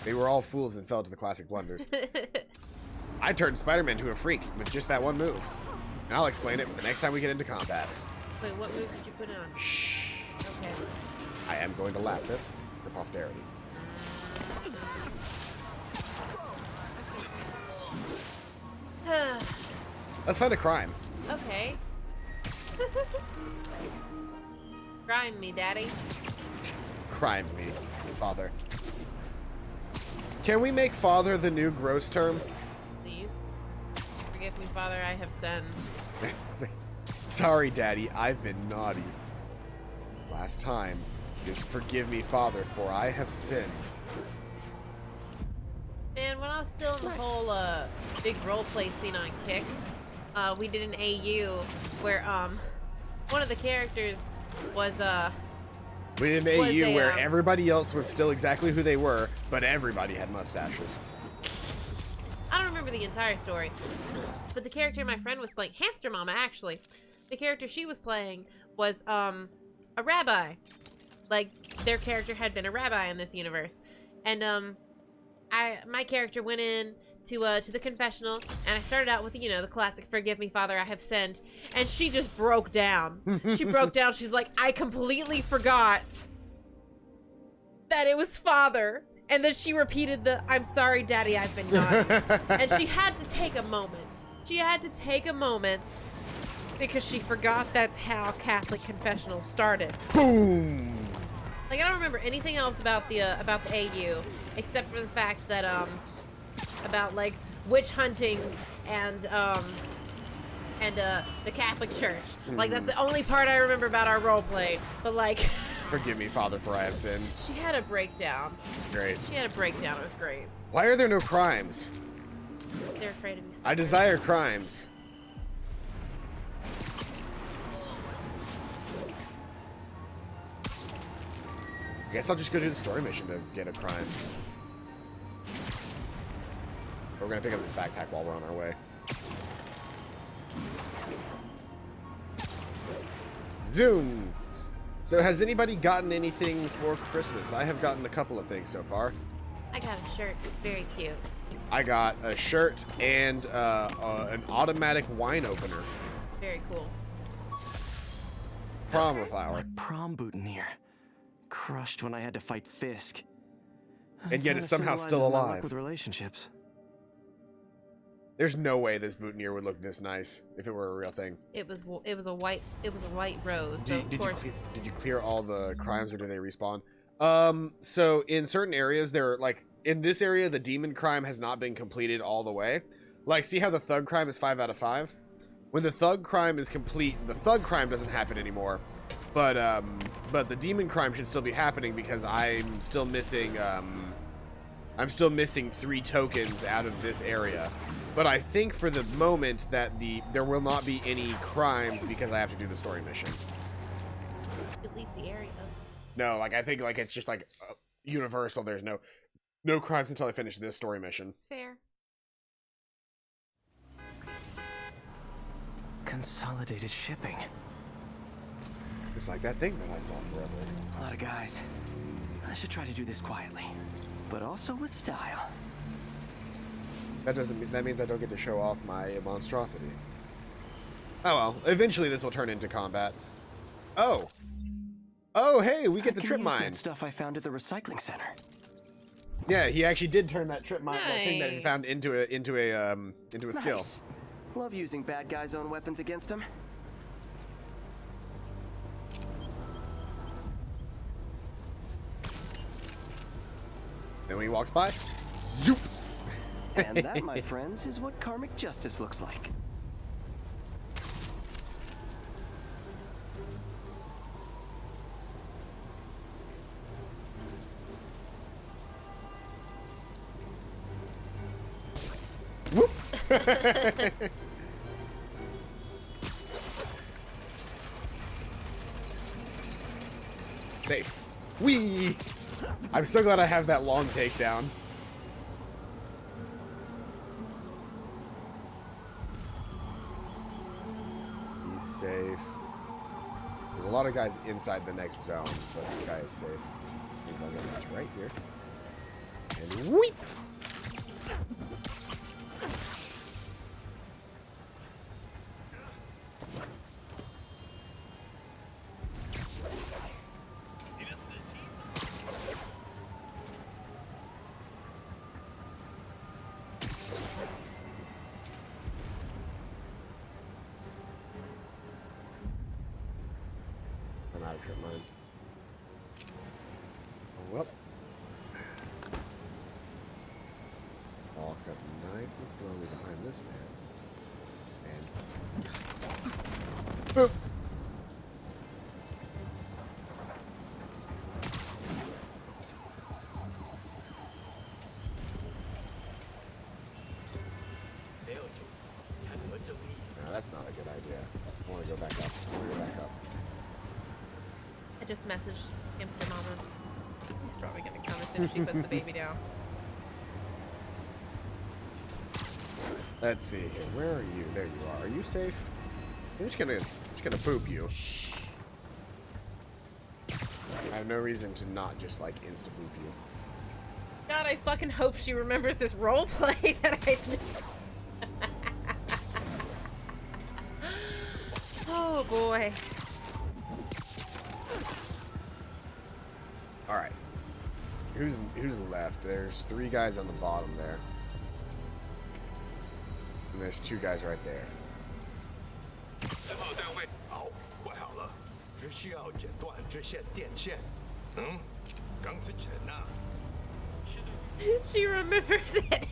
They were all fools and fell to the classic blunders. I turned Spider-Man to a freak with just that one move. And I'll explain it the next time we get into combat. Wait, what move did you put on? Shh. Okay. I am going to lap this for posterity. Let's find a crime. Okay. Crime me, daddy. Crime me, father. Can we make father the new gross term? Please. Forgive me, Father, I have sinned. Sorry, Daddy, I've been naughty. Last time is forgive me, Father, for I have sinned. Man, when I was still in the whole big roleplay scene on Kick, we did an AU where one of the characters was We did an AU where everybody else was still exactly who they were, but everybody had mustaches. I don't remember the entire story, but the character my friend was playing, Hamster Mama actually, the character she was playing was a rabbi. Like, their character had been a rabbi in this universe. And my character went in to the confessional, and I started out with, you know, the classic "Forgive me, Father, I have sinned," and she just broke down. She broke down. She's like, "I completely forgot that it was Father," and then she repeated the "I'm sorry, Daddy, I've been naughty," and she had to take a moment. She had to take a moment because she forgot that's how Catholic confessional started. Boom! Like, I don't remember anything else about the AU, except for the fact that, about, like, witch huntings and the Catholic Church. Like, that's the only part I remember about our roleplay. But, like... Forgive me, Father, for I have sinned. She had a breakdown. It's great. She had a breakdown. It was great. Why are there no crimes? They're afraid of you. I desire crimes. I guess I'll just go do the story mission to get a crime. We're gonna pick up this backpack while we're on our way. Zoom! So has anybody gotten anything for Christmas? I have gotten a couple of things so far. I got a shirt. It's very cute. I got a shirt and an automatic wine opener. Very cool. Prom flower. Prom boutonniere. Crushed when I had to fight Fisk. And yet it's somehow still alive. With relationships. There's no way this boutonniere would look this nice if it were a real thing. It was a white rose. So of course. Did you clear all the crimes or do they respawn? So in certain areas, they're like in this area, the demon crime has not been completed all the way. Like, see how the thug crime is 5 out of 5? When the thug crime is complete, the thug crime doesn't happen anymore. But the demon crime should still be happening because I'm still missing 3 tokens out of this area. But I think for the moment that there will not be any crimes because I have to do the story mission. You leave the area. No, like I think like it's just like universal. There's no crimes until I finish this story mission. Fair. Consolidated shipping. It's like that thing that I saw forever. A lot of guys. I should try to do this quietly, but also with style. That means I don't get to show off my monstrosity. Oh well, eventually this will turn into combat. Oh, hey, we get the trip mine. That stuff I found at the recycling center. Yeah, he actually did turn that trip mine, Nice. that thing that he found into a skill. Nice. Love using bad guys' own weapons against them. Then when he walks by, zoop. And that, my friends, is what karmic justice looks like. Whoop. Safe. Whee! I'm so glad I have that long takedown. He's safe. There's a lot of guys inside the next zone, but this guy is safe. Means I'll get to right here. And weep! I'm out of trip mines. Oh, well. Walk up nice and slowly behind this man. And... Boop! No, that's not a good idea. I want to go back up. I want to go back up. I just messaged Hamster Mama. He's probably gonna come as soon as she puts the baby down. Let's see here. Where are you? There you are. Are you safe? I'm just gonna poop you. I have no reason to not just like insta poop you. God, I fucking hope she remembers this roleplay that I did. Oh boy. All right. Who's left? There's 3 guys on the bottom there. And there's 2 guys right there. 好，单位，好，怪好了，只需要剪断支线电线，刚之前呐、 She remembers it.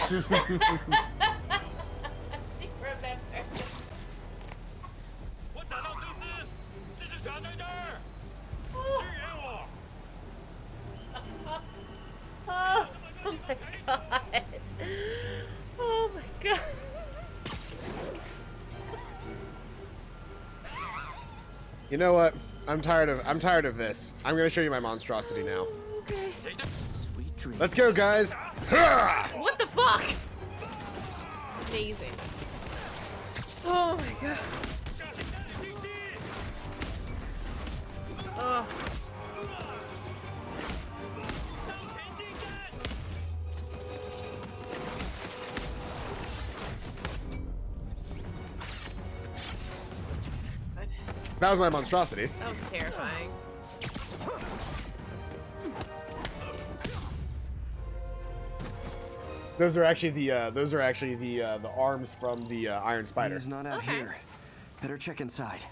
She remembers. 我找到蛛丝，蜘蛛侠在这儿，支援我。 Oh my god. Oh my god. You know what? I'm tired of this. I'm gonna show you my monstrosity now. Okay. Sweet dreams. Let's go, guys. What the fuck? Amazing. Oh my god. Oh. That was my monstrosity. That was terrifying. Those are actually the arms from the Iron Spider. He's not out Okay. here. Better check inside.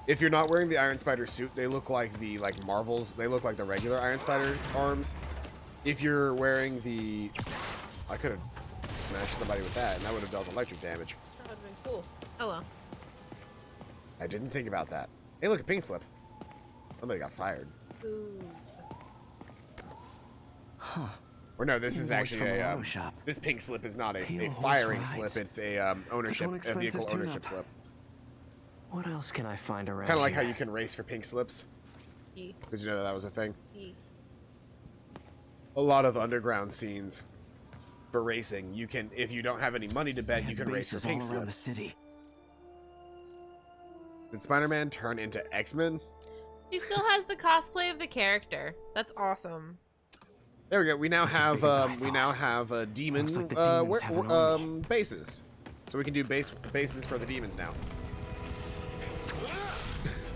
If you're not wearing the Iron Spider suit, they look like the Marvels. They look like the regular Iron Spider arms. If you're wearing the, I could have smashed somebody with that, and that would have dealt electric damage. That would have been cool. Oh well. I didn't think about that. Hey, look, a pink slip. Somebody got fired. Ooh. Huh. Or no, this is Invoice actually from an a auto shop. this pink slip is not a Pale horse firing rides. slip. It's a ownership, one a expensive vehicle ownership tune-up. slip. What else can I find around Kind of like how here? you can race for pink slips. Yee. Did you know that was a thing? Yee. A lot of underground scenes for racing. You can, if you don't have any money to bet, They you have can race for bases pink all around the slips. city. Did Spider-Man turn into X-Men? He still has the cosplay of the character. That's awesome. There we go. We now have demon Looks like the demons have an army. bases, so we can do bases for the demons now.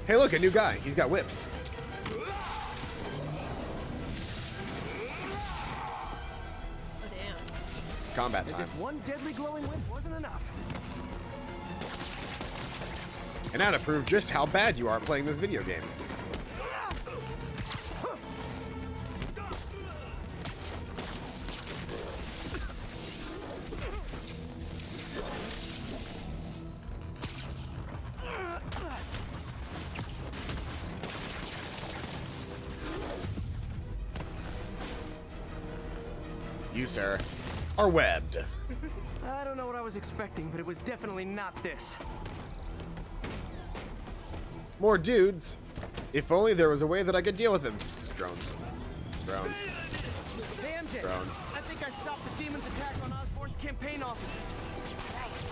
Hey, look, a new guy. He's got whips. Oh damn. Combat As time. if one deadly glowing whip wasn't enough. And now to prove just how bad you are at playing this video game. You, sir, are webbed. I don't know what I was expecting, but it was definitely not this. More dudes. If only there was a way that I could deal with them. It's drones. Drone. Hey, MJ. Drone. I think I stopped the demon's attack on Osborn's campaign offices. Nice.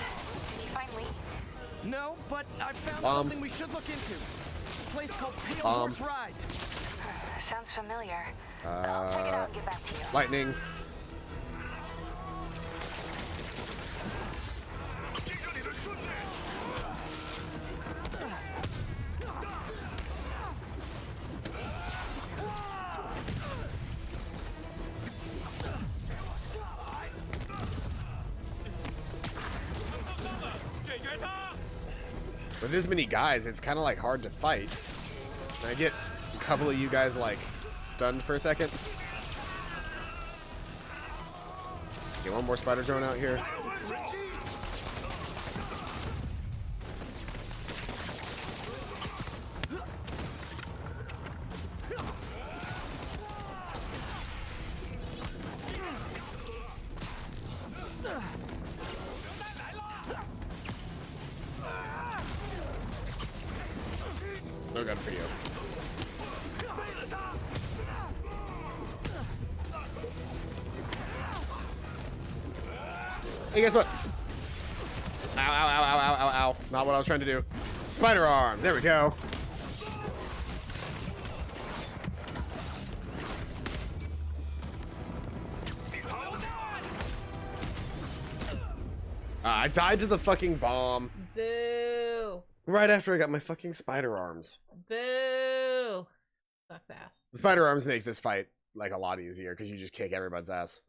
Did you find Lee? No, but I found something we should look into. A place called Pale Horse Rides. Sounds familiar. I'll check it out and get back to you. Lightning. With this many guys, it's kind of like hard to fight. Can I get a couple of you guys like stunned for a second? Get one more spider drone out here. No gun for you. Hey, guess what? Ow, ow, ow, ow, ow, ow, ow. Not what I was trying to do. Spider arms. There we go. I died to the fucking bomb. Boo. Right after I got my fucking spider arms. Boo. Sucks ass. The spider arms make this fight like a lot easier because you just kick everybody's ass.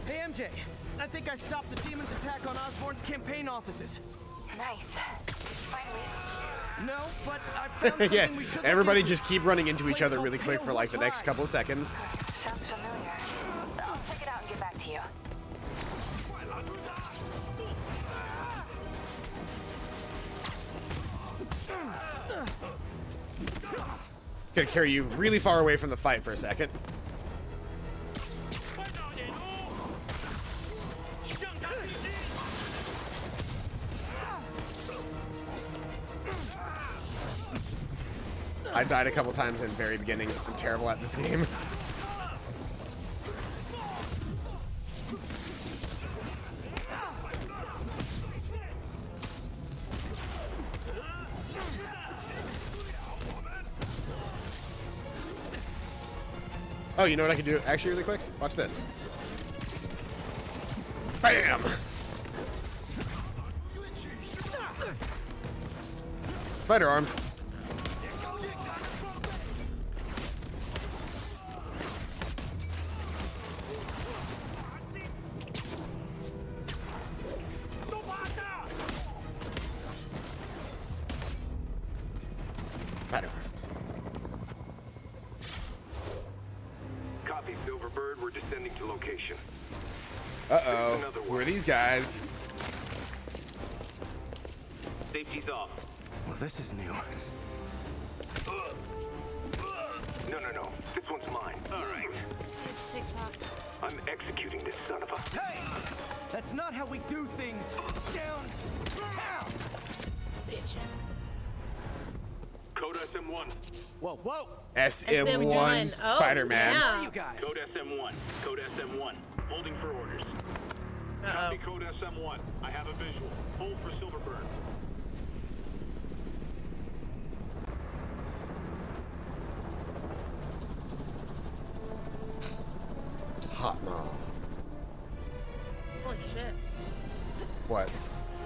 Hey, MJ. I think I stopped the demon's attack on Osborn's campaign offices. Nice. Finally. No, but I found something Yeah, we should everybody look into. just keep running into each Place other called really quick Pale for like the Wolf next High. couple of seconds. Sounds familiar. I'll check it out and get back to you. Gonna carry you really far away from the fight for a second. I died a couple times in the very beginning. I'm terrible at this game. Oh, you know what I can do actually really quick? Watch this. Bam! Spider arms. Spider arms. Copy, Silverbird. We're descending to location. Uh-oh. Who are these guys? Safety's off. Well, this is new. No. This one's mine. All right. It's TikTok. I'm executing this son of a... Hey! That's not how we do things. Down. Bitches. Code SM1. Whoa. SM1 Oh, Spider-Man. Where snap. are you guys? Code SM1. Code SM1. Holding for orders. Copy Code SM1. I have a visual. Hold for Silverbird. Hot mom. Holy shit. What?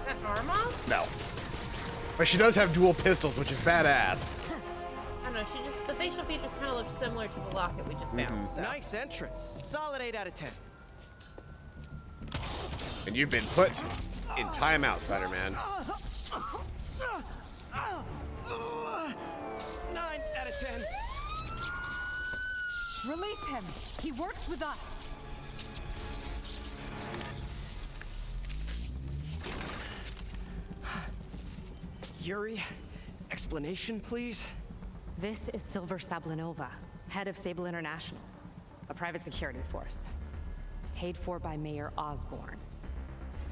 That arm off? No. But she does have dual pistols, which is badass. I don't know, the facial features kind of look similar to the locket we just found. So. Nice entrance. Solid 8 out of 10. And you've been put in timeout, Spider-Man. 9 out of 10. Release him. He works with us. Yuri, explanation, please? This is Silver Sablinova, head of Sable International, a private security force. Paid for by Mayor Osborn.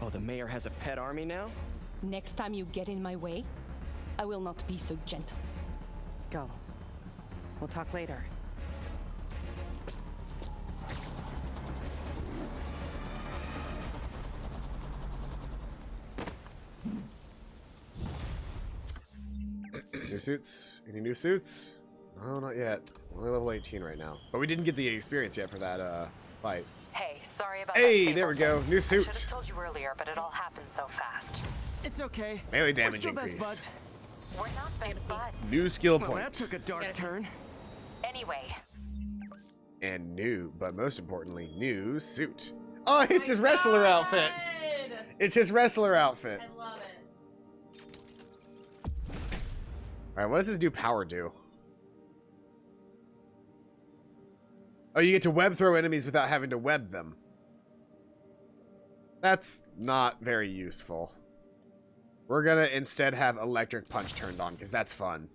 Oh, the mayor has a pet army now? Next time you get in my way, I will not be so gentle. Go. We'll talk later. New suits? Any new suits? No, not yet. Only level 18 right now. But we didn't get the experience yet for that fight. Hey, sorry about Hey, that. there we go. New Should suit. have told you earlier, but it all happened so fast. It's okay. Melee damage We're still best increase. buds. We're not best buds. New skill Well, point. that took a dark turn. Anyway, And new, but most importantly, new suit. Oh, it's his wrestler outfit. It's his wrestler outfit. I love it. Alright, what does his new power do? Oh, you get to web throw enemies without having to web them. That's not very useful. We're gonna instead have electric punch turned on, because that's fun.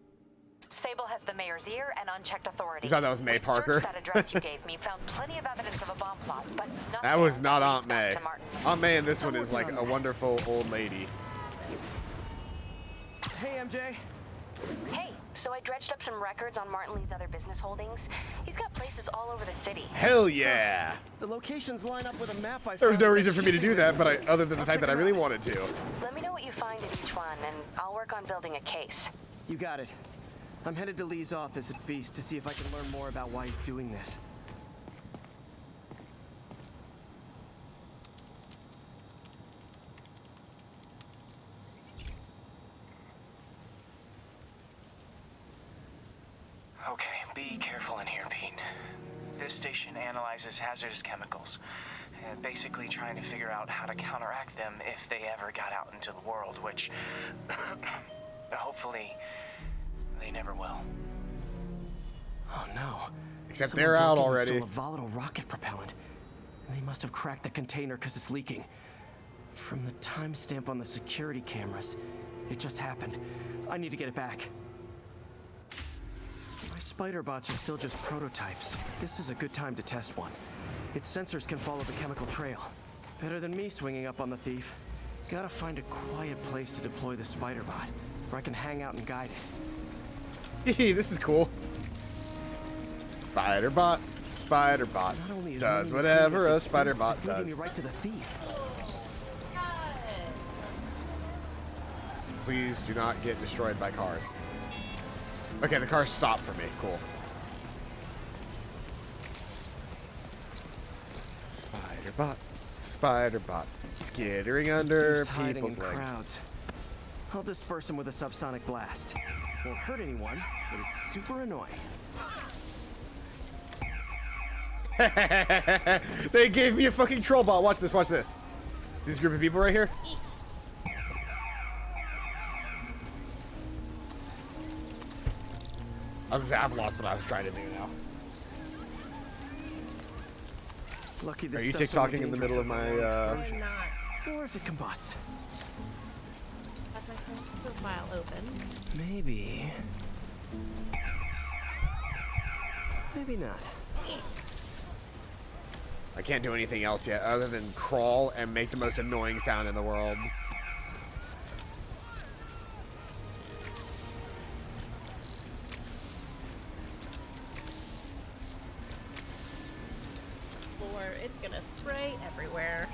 Sable has the mayor's ear and unchecked authority. You thought that was May We've Parker? searched that address you gave me, found plenty of evidence of a bomb plot, but nothing That was not leads Aunt back May. to Martin. Aunt May in this one is like a wonderful old lady. Hey, MJ. Hey, so I dredged up some records on Martin Lee's other business holdings. He's got places all over the city. Hell yeah! The locations line up with a map I found. There was no reason that for me to do that, but other than the I'll fact that I check 'em really out. wanted to. Let me know what you find in each one, and I'll work on building a case. You got it. I'm headed to Lee's office at Feast to see if I can learn more about why he's doing this. Okay, be careful in here, Pete. This station analyzes hazardous chemicals. Basically trying to figure out how to counteract them if they ever got out into the world, which hopefully they never will. Oh no. Except Someone they're out broke in and already. stole a volatile rocket propellant. And they must have cracked the container because it's leaking. From the timestamp on the security cameras, it just happened. I need to get it back. My spider bots are still just prototypes. This is a good time to test one. Its sensors can follow the chemical trail. Better than me swinging up on the thief. Gotta find a quiet place to deploy the spider bot, where I can hang out and guide it. This is cool. Spider bot does whatever a spider bot It's leading does. me right to the thief. Please do not get destroyed by cars. Okay, the car stopped for me. Cool. Spider bot, skittering under He's hiding people's in legs. crowds. I'll disperse him with a subsonic blast. Won't hurt anyone, but it's super annoying. They gave me a fucking troll bot. Watch this, watch this. See this group of people right here? I was gonna say, I've lost what I was trying to do now. Lucky this Are you stuff's only TikToking in the dangerous middle of if my, it I'm explosion. not. Or if it combusts. Have my profile open. Maybe. Maybe not. I can't do anything else yet other than crawl and make the most annoying sound in the world. Or it's gonna spray everywhere.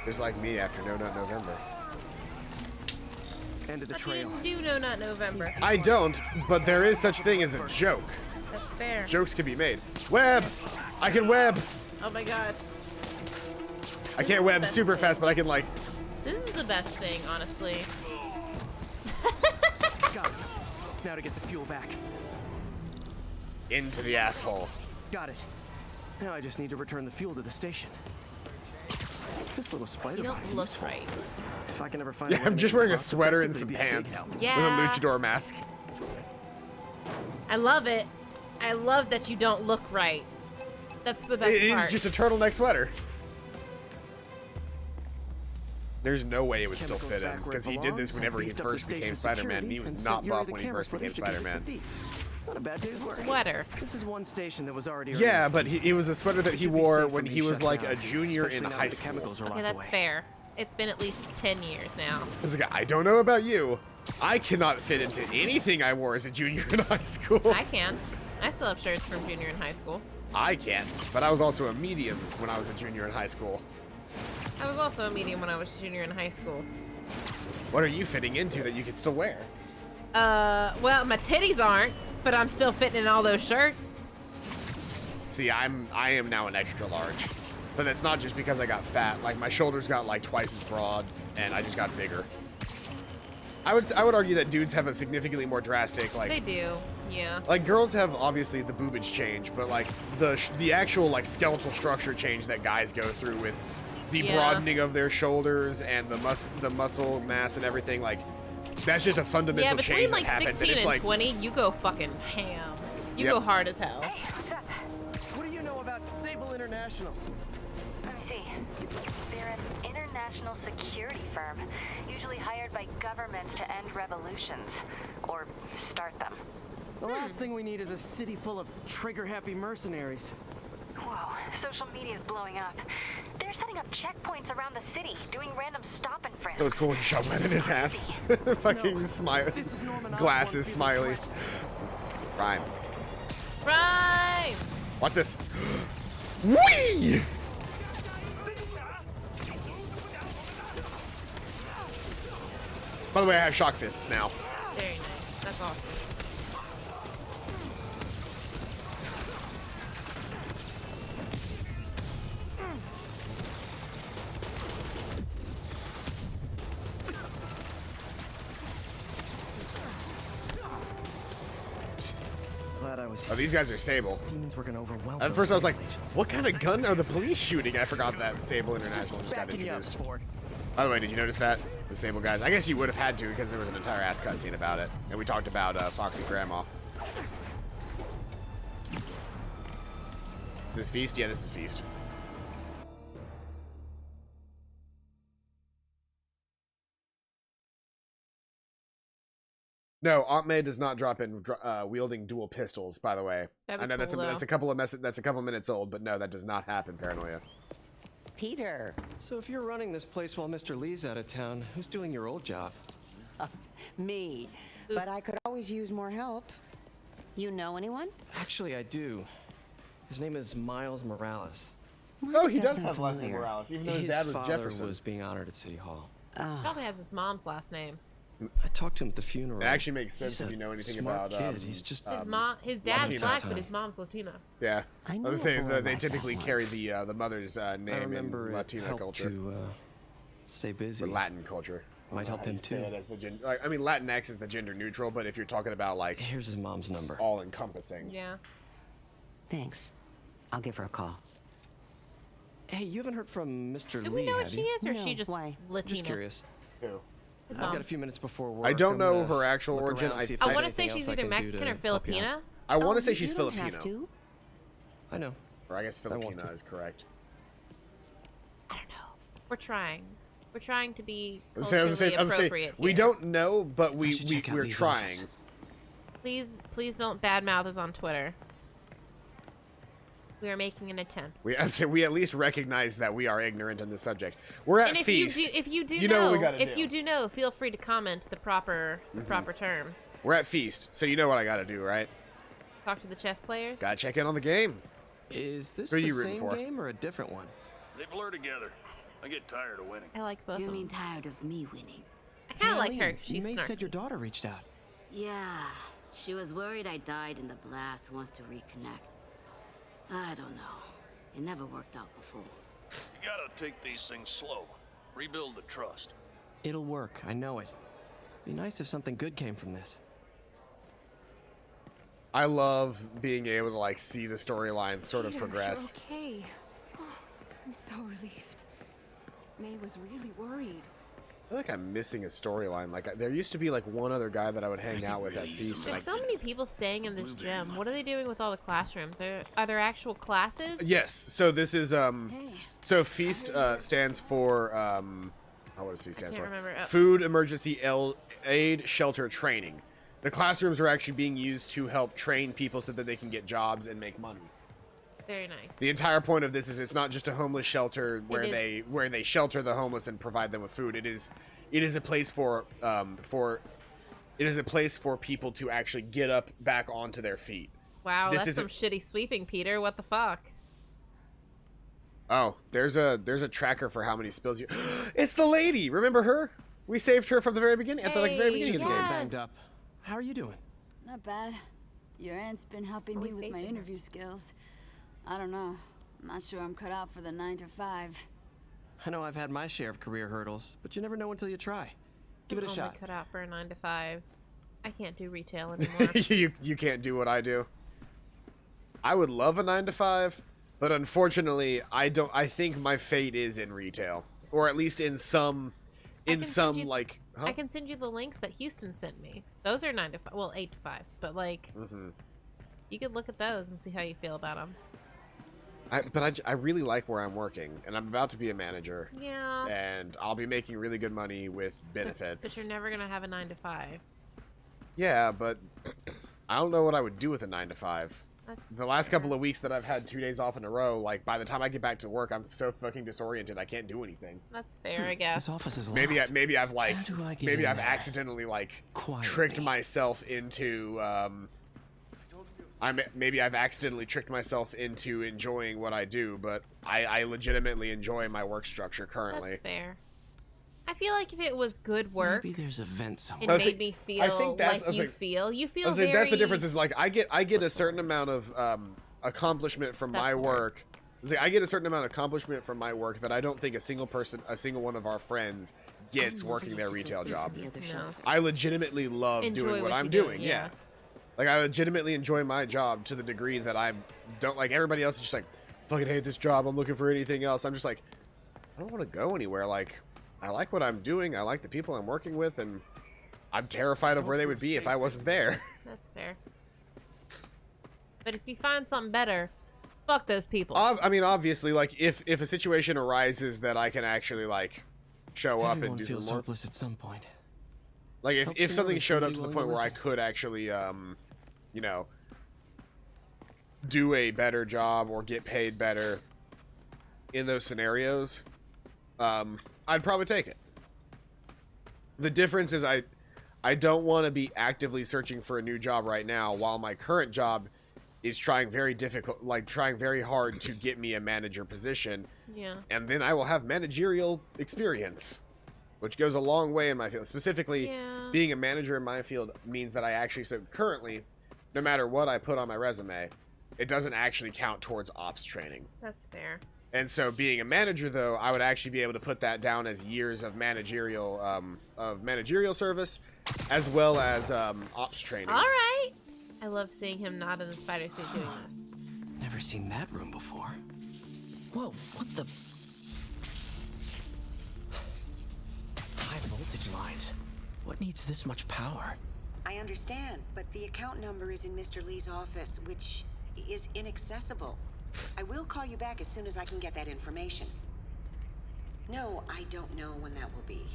Just like me after No Nut November. End of the But you trail. didn't do No Nut November. I don't, but there is such thing as a joke. That's fair. Jokes can be made. Web! I can web! Oh my god. I can't web super fast, but I can like... This is the best thing, honestly. Got it. Now to get the fuel back. into the asshole. Got it. Now I just need to return the fuel to the station. This little spider You bot's don't look useful. right. If I can ever find Yeah, I'm just wearing a sweater and some effectively be a big pants help. Yeah. with a luchador mask. I love it. I love that you don't look right. That's the best It part. is just a turtleneck sweater. There's no way it would still Chemicals fit him, back where because it he did this belongs, whenever he beefed up the first became station's Spider-Man. He security, was and not sent Yuri buff the when he camera first became footage to catch the Spider-Man. thief. Not a bad day's work. Sweater. This is one station that was already Yeah, earning but its keep. it was a sweater that he Should be wore safe when from he being was shut like down, a junior in especially now high that the school. chemicals are Okay, locked that's away. fair. It's been at least 10 years now. It's like, I don't know about you. I cannot fit into anything I wore as a junior in high school. I can. I still have shirts from junior in high school. I can't, but I was also a medium when I was a junior in high school. I was also a medium when I was a junior in high school. What are you fitting into that you could still wear? Well, my titties aren't, but I'm still fitting in all those shirts. See, I am now an extra large. But that's not just because I got fat. Like, my shoulders got like twice as broad, and I just got bigger. I would argue that dudes have a significantly more drastic, like... They do, yeah. Like, girls have, obviously, the boobage change, but, like, the actual, like, skeletal structure change that guys go through with the Yeah. broadening of their shoulders and the muscle mass and everything, like, that's just a fundamental Yeah, between change like that happens. 16 and it's and like, 20, you go fucking ham. You Yep. go hard as hell. Hey, what's up? What do you know about Sable International? Let me see. They're an international security firm, usually hired by governments to end revolutions. Or start them. The last thing we need is a city full of trigger-happy mercenaries. Whoa, social media's blowing up. They're setting up checkpoints around the city, doing random stop and frisks. it was cool when you shot lead in his ass. Fucking smile. This is Norman Glasses, Osborn smiley. feeling Rhyme. Right! Watch this. Whee! By the way, I have shock fists now. Very nice. That's awesome. glad I was. Oh, these guys are Sable. Demons were gonna overwhelm. At those first I was like, agents. what kind of gun are the police shooting? I forgot that Sable International just got Backing you up, introduced. Ford. By the way, did you notice that? The Sable guys. I guess you would have had to because there was an entire ass cutscene about it. And we talked about Foxy Grandma. Is this Feast? Yeah, this is Feast. No, Aunt May does not drop in wielding dual pistols. By the way, That'd be I know cool, that's a couple of minutes old, but no, that does not happen. Paranoia. Peter. So if you're running this place while Mr. Lee's out of town, who's doing your old job? Me. But I could always use more help. You know anyone? Actually, I do. His name is Miles Morales. Oh, he does have last name Morales, even though his dad was father Jefferson. was being honored at City Hall. Probably has his mom's last name. I talked to him at the funeral. It actually makes sense He's if a you know anything smart about. kid. He's just His dad's Latina. black, but his mom's Latina. Yeah, I knew was a saying boy they like typically that carry once. the mother's name I remember in it Latino helped culture, to stay busy. or Latin culture. Might help him too. As the I mean, Latinx is the gender neutral, but if you're talking about like Here's his mom's number. all encompassing, Yeah. Thanks. I'll give her a call. Hey, you haven't heard from Mr. Do Lee, we know what have she you? is, or is No, she just why? Latina? Just curious. Who? His I've mom. got a few minutes before work. I don't I'm know gonna her actual look origin. around, see if I there's want to say anything she's else I either can do Mexican to or help you out. Filipina. I want to say you she's don't Filipino, have to. I know. or I guess I want Filipina to. is correct. I don't know. We're trying. We're trying to be I was gonna say, appropriate we here. don't know, but I should check out we're Lee's trying. office. Please don't badmouth us on Twitter. We are making an attempt. We at least recognize that we are ignorant in this subject. We're at And if Feast. you do you know what we gotta if do. you do know, feel free to comment the proper terms. We're at Feast, so you know what I gotta do, right? Talk to the chess players. Gotta check in on the game. Is this Who are the you rooting same for? game or a different one? They blur together. I get tired of winning. I like both You of mean them. tired of me winning? I kind of Hey, like Eileen, her. 'Cause You she's may said snarky. your daughter reached out. Yeah. She was worried I died in the blast, wants to reconnect. I don't know. It never worked out before. You gotta take these things slow. Rebuild the trust. It'll work. I know it. Be nice if something good came from this. I love being able to like see the storyline sort of progress. You're okay. Oh, I'm so relieved. May was really worried. I feel like I'm missing a storyline. Like there used to be like one other guy that I would hang out with at Feast. And There's so many people staying in this gym. What are they doing with all the classrooms? Are there actual classes? Yes. So this is So Feast stands for what does Feast stand can't for? remember. Oh. Food Emergency Aid Shelter Training. The classrooms are actually being used to help train people so that they can get jobs and make money. Very nice. The entire point of this is it's not just a homeless shelter where they shelter the homeless and provide them with food. It is a place for people to actually get up back onto their feet. Wow, This that's some isn't- shitty sweeping, Peter. What the fuck? Oh, there's a tracker for how many spills you. It's the lady. Remember her? We saved her from the very beginning. At the very beginning of the game. Banged up. How are you doing? Not bad. Your aunt's been helping me with my interview skills. I don't know. I'm not sure I'm cut out for the 9 to 5. I know I've had my share of career hurdles, but you never know until you try. Give it a Only shot. cut out for a 9 to 5. I can't do retail anymore. you can't do what I do. I would love a 9 to 5, but unfortunately, I don't. I think my fate is in retail, or at least in some, like. Huh? I can send you the links that Houston sent me. Those are 9 to 5. Well, 8 to 5s, but like, you could look at those and see how you feel about them. I really like where I'm working, and I'm about to be a manager. Yeah. And I'll be making really good money with benefits. But you're never gonna have a 9 to 5. Yeah, but I don't know what I would do with a 9 to 5. That's the last couple of weeks that I've had 2 days off in a row, like by the time I get back to work, I'm so fucking disoriented. I can't do anything. That's fair, I guess. This office is locked. Maybe I've How do I get maybe in I've there? accidentally like Quietly. tricked myself into maybe I've accidentally tricked myself into enjoying what I do, but I legitimately enjoy my work structure currently. That's fair. I feel like if it was good work, Maybe there's a vent it somewhere. made me feel like you feel. You feel very. That's the difference. Is like I get a certain amount of accomplishment from my That's fair. work. I get a certain amount of accomplishment from my work that I don't think a single one of our friends gets working their retail job. No. I legitimately love Enjoy doing what what I'm you do, doing. yeah. Like, I legitimately enjoy my job to the degree that I don't, like, everybody else is just like, fucking hate this job, I'm looking for anything else. I'm just like, I don't want to go anywhere. Like, I like what I'm doing, I like the people I'm working with, and I'm terrified of where they would be if I wasn't there. That's fair. But if you find something better, fuck those people. I mean, obviously, like, if a situation arises that I can actually, like, show up and do some more. Hopeless at some point. Like, if something showed up to the point where I could actually, you know, do a better job or get paid better in those scenarios, I'd probably take it. The difference is I don't want to be actively searching for a new job right now while my current job is trying very hard to get me a manager position. Yeah. And then I will have managerial experience, which goes a long way in my field. Specifically, being a manager in my field means that I actually, so currently, no matter what I put on my resume, it doesn't actually count towards ops training. That's fair. And so being a manager, though, I would actually be able to put that down as years of managerial service, as well as ops training. All right. I love seeing him not in the spider suit doing this. Never seen that room before. Whoa, what the? High voltage lines. What needs this much power? I understand, but the account number is in Mr. Lee's office, which is inaccessible. I will call you back as soon as I can get that information. No, I don't know when that will be.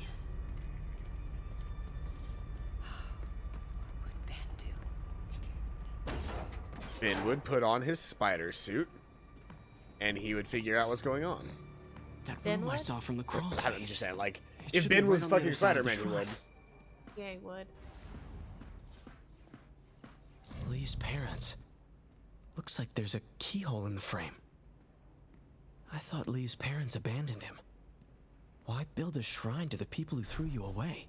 Ben would put on his spider suit, and he would figure out what's going on. That room I saw from the crawl space. I'm just saying, like, if Ben was fucking Spider-Man, he would. Yeah, he would. Lee's parents. Looks like there's a keyhole in the frame. I thought Lee's parents abandoned him. Why build a shrine to the people who threw you away?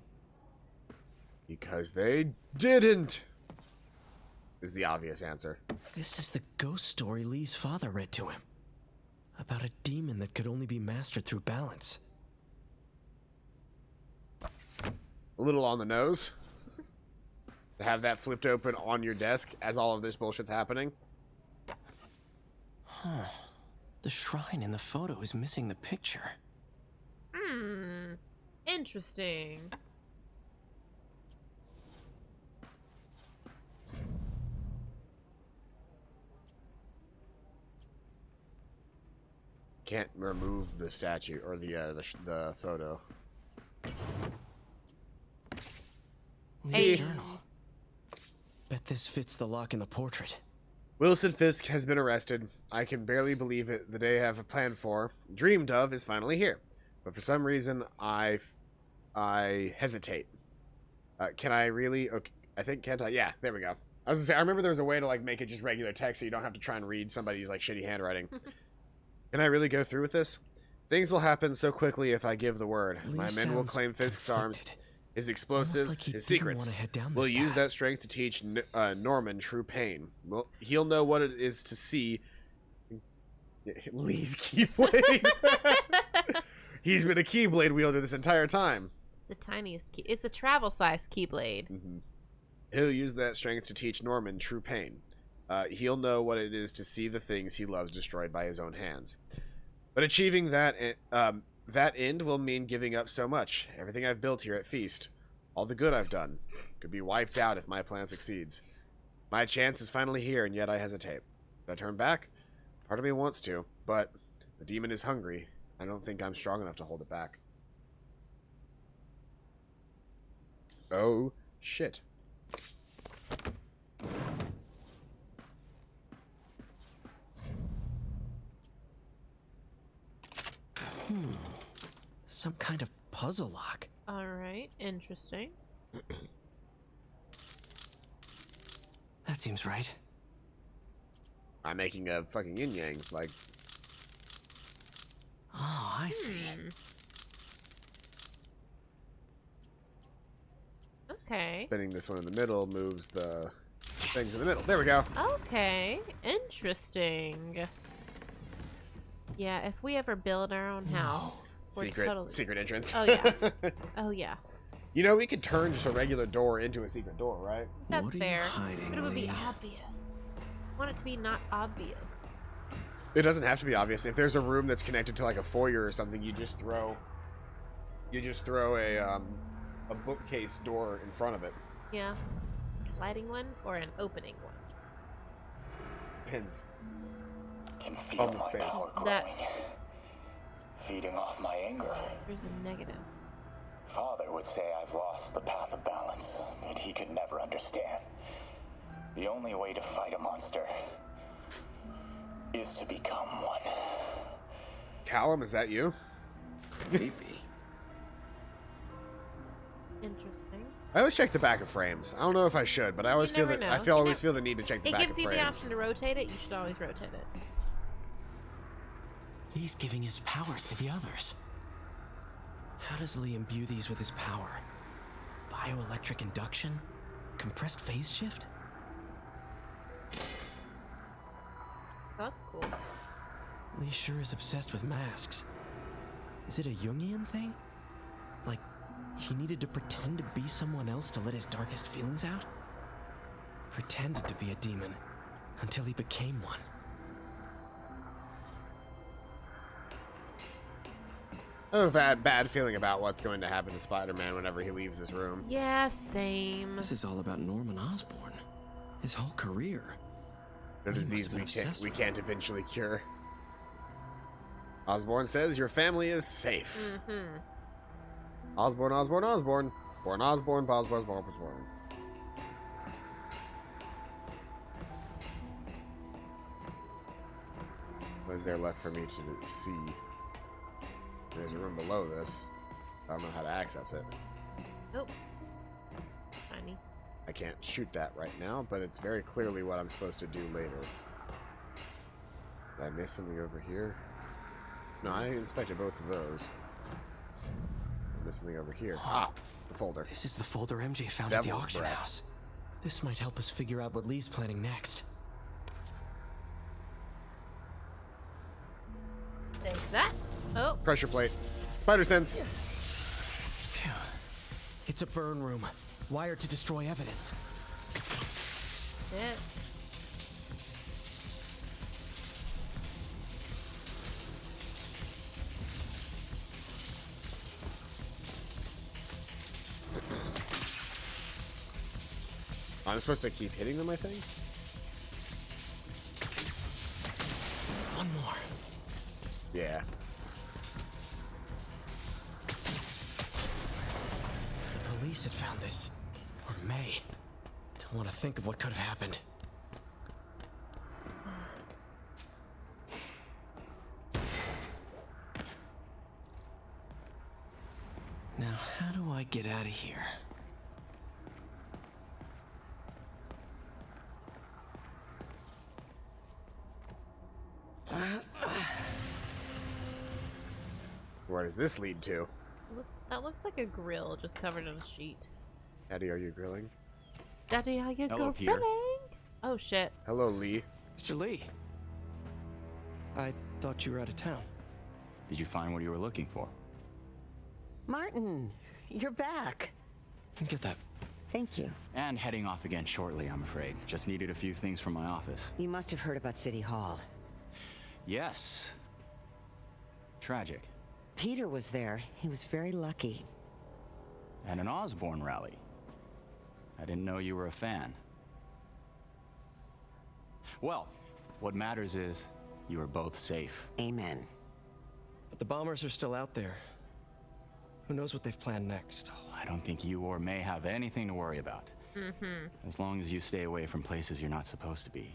Because they didn't, is the obvious answer. This is the ghost story Lee's father read to him. About a demon that could only be mastered through balance. A little on the nose. To have that flipped open on your desk as all of this bullshit's happening. Huh. The shrine in the photo is missing the picture. Interesting. Can't remove the statue or the photo. Lee's journal. Bet this fits the lock in the portrait. Wilson Fisk has been arrested. I can barely believe it. The day I have planned for, dreamed of, is finally here. But for some reason, I hesitate. Can I really? Okay, I think, can't I? Yeah, there we go. I was gonna say, I remember there was a way to, like, make it just regular text so you don't have to try and read somebody's, like, shitty handwriting. Can I really go through with this? Things will happen so quickly if I give the word. My men will claim Fisk's arms, his explosives, his secrets. We'll use that strength to teach Norman true pain. Well, he'll know what it is to see Lee's Keyblade. He's been a Keyblade wielder this entire time. It's the tiniest key. It's a travel-sized Keyblade. He'll use that strength to teach Norman true pain. He'll know what it is to see the things he loves destroyed by his own hands. But achieving that end will mean giving up so much. Everything I've built here at Feast, all the good I've done, could be wiped out if my plan succeeds. My chance is finally here, and yet I hesitate. Should I turn back? Part of me wants to, but the demon is hungry. I don't think I'm strong enough to hold it back. Oh, shit. Some kind of puzzle lock. Alright, interesting. That seems right. I'm making a fucking yin-yang, like... Oh, I see. Okay. Spinning this one in the middle moves the things in the middle. There we go. Okay, interesting. Yeah, if we ever build our own house, we're Secret totally... entrance. Oh yeah. Oh yeah. You know, we could turn just a regular door into a secret door, right? That's fair. But it would be obvious. I want it to be not obvious. It doesn't have to be obvious. If there's a room that's connected to like a foyer or something, you just throw a bookcase door in front of it. Yeah. A sliding one or an opening one? Pins. Can feel On the my space. power growing. Feeding off my anger. There's a negative. Father would say I've lost the path of balance, but he could never understand. The only way to fight a monster is to become one. Callum, is that you? Maybe. Interesting. I always check the back of frames. I don't know if I should, but I always feel never that know. always feel the need to check the It back of gives you frames. the option to rotate it. You should always rotate it. He's giving his powers to the others. How does Lee imbue these with his power? Bioelectric induction? Compressed phase shift? That's cool. Lee sure is obsessed with masks. Is it a Jungian thing? Like, he needed to pretend to be someone else to let his darkest feelings out? Pretended to be a demon until he became one. I have a bad feeling about what's going to happen to Spider-Man whenever he leaves this room. Yeah, same. This is all about Norman Osborn. His whole career. No disease we can't eventually cure. Osborn says your family is safe. Mm-hmm. Osborn, Osborn, Osborn. Born Osborn, Osborn, Osborn, Osborn. What is there left for me to see? There's a room below this. I don't know how to access it. Nope. Tiny. I can't shoot that right now, but it's very clearly what I'm supposed to do later. Did I miss something over here? No, I inspected both of those. I missed something over here. Ah, the folder. This is the folder MJ found at the Devil's auction breath. house. This might help us figure out what Lee's planning next. There's that. Oh. Pressure plate. Spider sense. Phew. It's a burn room, wired to destroy evidence. Shit. I'm supposed to keep hitting them, I think? One more. Yeah. The police had found this. Or May. Don't want to think of what could have happened. Now, how do I get out of here? Where does this lead to? That looks like a grill just covered in a sheet. Daddy, are you grilling? Daddy, are you Hello, grilling? Peter. Oh shit. Hello, Lee. Mr. Lee. I thought you were out of town. Did you find what you were looking for? Martin, you're back. Get that. Thank you. And heading off again shortly, I'm afraid. Just needed a few things from my office. You must have heard about City Hall. Yes. Tragic. Peter was there. He was very lucky. And an Osborn rally. I didn't know you were a fan. Well, what matters is you are both safe. Amen. But the bombers are still out there. Who knows what they've planned next? I don't think you or May have anything to worry about. Mm-hmm. As long as you stay away from places you're not supposed to be.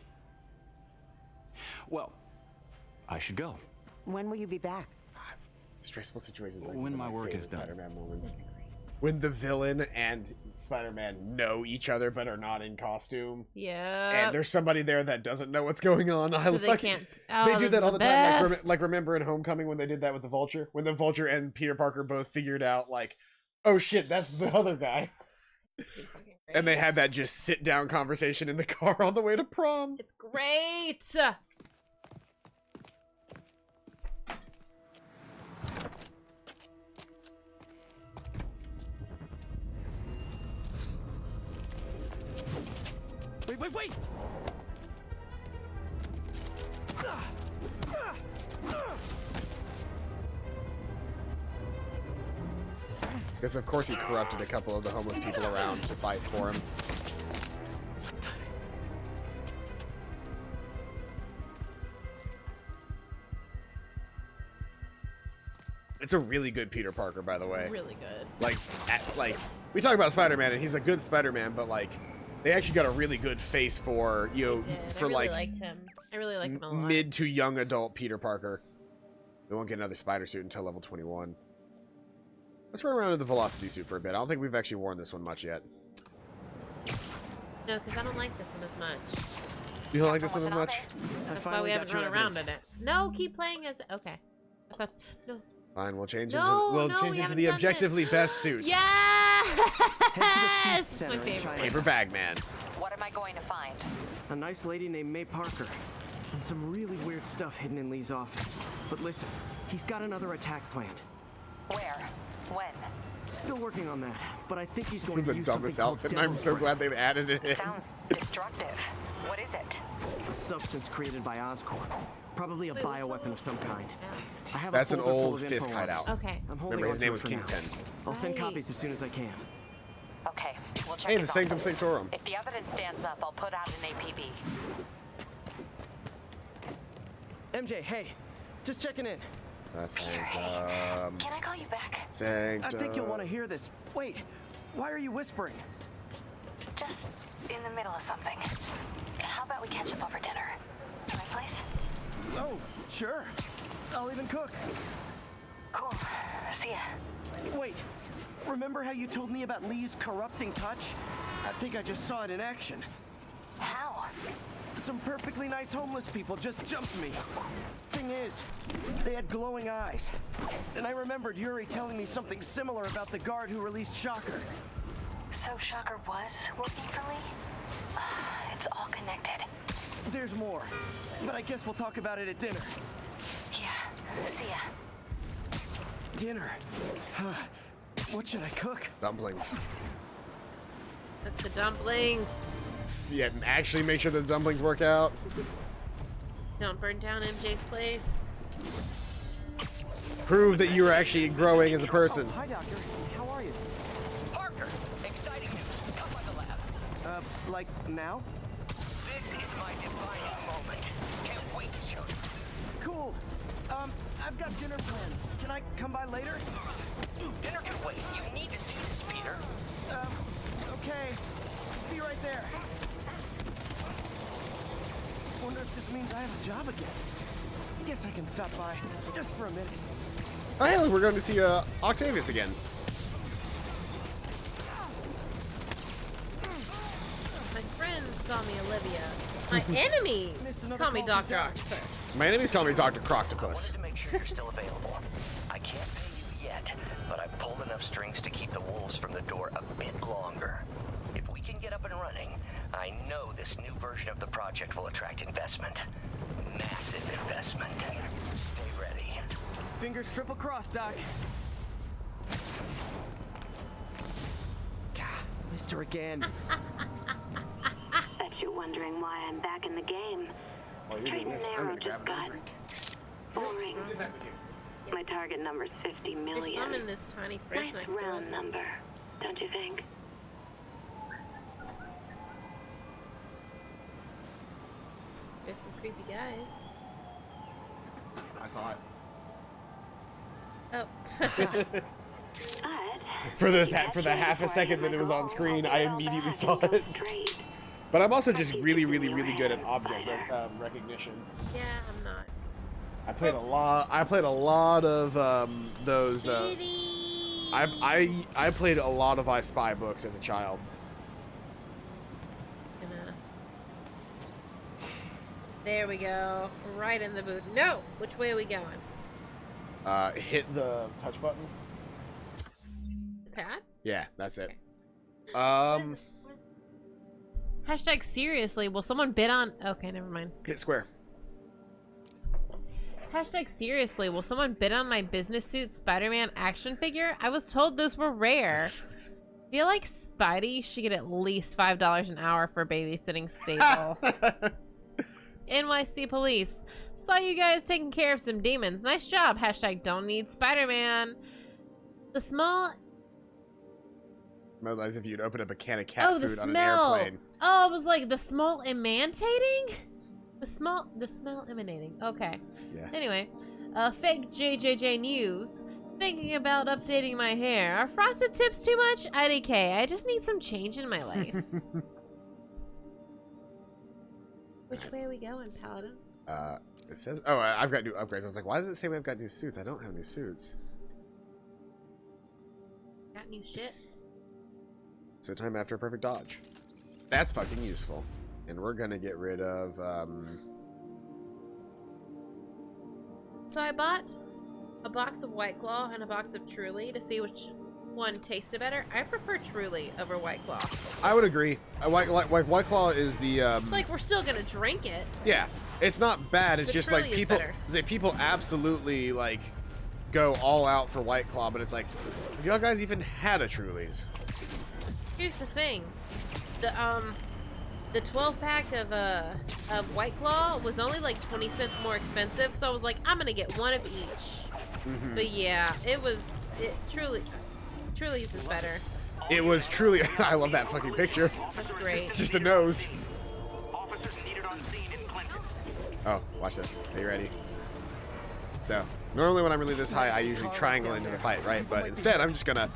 Well, I should go. When will you be back? Stressful situations like When these are my work favorite is done. Spider-Man moments. When the villain and Spider-Man know each other but are not in costume. Yeah. And there's somebody there that doesn't know what's going on. So they can't. Oh, They do this that is all the time. best. Like remember in Homecoming when they did that with the Vulture? When the Vulture and Peter Parker both figured out like, oh shit, that's the other guy. And they had that just sit down conversation in the car on the way to prom. It's great. Wait! Because of course he corrupted a couple of the homeless people around to fight for him. It's a really good Peter Parker, by the way. Really good. Like we talk about Spider-Man, and he's a good Spider-Man, but like, they actually got a really good face for, you know, for I really like liked him. I really like him a lot. mid to young adult Peter Parker. We won't get another spider suit until level 21. Let's run around in the velocity suit for a bit. I don't think we've actually worn this one much yet. No, because I don't like this one as much. You don't like this one as much? That's why we haven't run around in it. No, keep playing as... Okay. I thought... No. Fine, we'll change No, into we'll no, change we into haven't the done objectively it. best suit. Yes! It's my favorite. Paper Bag Man. What am I going to find? A nice lady named May Parker. And some really weird stuff hidden in Lee's office. But listen, he's got another attack planned. Where? When? Still working on that, but I think he's This going is to the use dumbest something outfit, called and I'm so devil's glad they've added it in. Sounds destructive. What is it? breath. A substance created by Oscorp. Probably a bioweapon of some kind. I have That's a an folder full old of Fisk info on it. hideout. Okay. I'm holding Remember, his on name to was it for now. Kingpin. I'll send copies as soon as I can. Okay, we'll check Hey, the his Sanctum office. Sanctorum. If the evidence stands up, I'll put out an APB. MJ, hey, just checking in. Sanctum. Can I call you back? Sanctum. I think you'll want to hear this. Wait, why are you whispering? Just in the middle of something. How about we catch up over dinner? My place? Oh, sure. I'll even cook. Cool. See ya. Wait, remember how you told me about Lee's corrupting touch? I think I just saw it in action. How? Some perfectly nice homeless people just jumped me. Thing is, they had glowing eyes. And I remembered Yuri telling me something similar about the guard who released Shocker. So Shocker was working for Lee? It's all connected. There's more, but I guess we'll talk about it at dinner. Yeah, see ya. Dinner? What should I cook? Dumplings. That's the dumplings. Yeah, actually make sure the dumplings work out. Don't burn down MJ's place. Prove that you're actually growing as a person. Hi, Doctor. How are you? Parker, exciting news. Come by the lab. Like now? This is my defining moment. Can't wait to show you. Cool. I've got dinner plans. Can I come by later? Dinner can wait. You need to see this, Peter. Okay. Be right there. Wonder if this means I have a job again. Guess I can stop by just for a minute. Oh, hey, look, we're going to see Octavius again. My friends call me Olivia. My enemies call me Dr. Octopus. My enemies call me Dr. Croctopus. To make sure you're still available. I can't pay you yet, but I've pulled enough strings to keep the wolves from the door a bit longer. If we can get up and running, I know this new version of the project will attract investment. Massive investment. Stay ready. Fingers triple crossed, Doc. God, missed her again. Bet you're wondering why I'm back in the game. Straight and narrow just got boring. My target number's 50 There's million. some in this tiny fridge Nice next to round us. number, don't you think? There's some creepy guys. I saw it. Oh. For the half a second that it was on screen, I immediately saw it. But I'm also just really good at object recognition. Yeah, I'm not. I played a lot of those. I played a lot of I Spy books as a child. There we go. Right in the boot. No! Which way are we going? Hit the touch button. Pad? Yeah, that's it. Hashtag seriously, will someone bid on... Okay, never mind. Hit square. Hashtag seriously, will someone bid on my business suit Spider-Man action figure? I was told those were rare. feel like Spidey should get at least $5 an hour for babysitting Sable. NYC police. Saw you guys taking care of some demons. Nice job. Hashtag don't need Spider-Man. The small... As if you'd open up a can of cat food on an smell. airplane. Oh, it was like the smell emanating? The smell emanating. Okay. Yeah. Anyway, fake JJJ news. Thinking about updating my hair. Are frosted tips too much? IDK. I just need some change in my life. Which way are we going, Paladin? It says... Oh, I've got new upgrades. I was like, why does it say we've got new suits? I don't have new suits. Got new shit? So time after a perfect dodge. That's fucking useful. And we're gonna get rid of, So I bought a box of White Claw and a box of Truly to see which one tasted better. I prefer Truly over White Claw. I would agree. White Claw is the, Like, we're still gonna drink it. Yeah. It's not bad. It's The just Truly like is people absolutely, like, go all out for White Claw, but it's like, have y'all guys even had a Truly's? Here's the thing. The 12-pack of White Claw was only like 20 cents more expensive, so I was like, I'm gonna get one of each. But yeah, Truly's is better. It was truly... I love that fucking picture. That's great. It's just a nose. Oh, watch this. Are you ready? So, normally when I'm really this high, I usually triangle into the fight, right? But instead, I'm just gonna...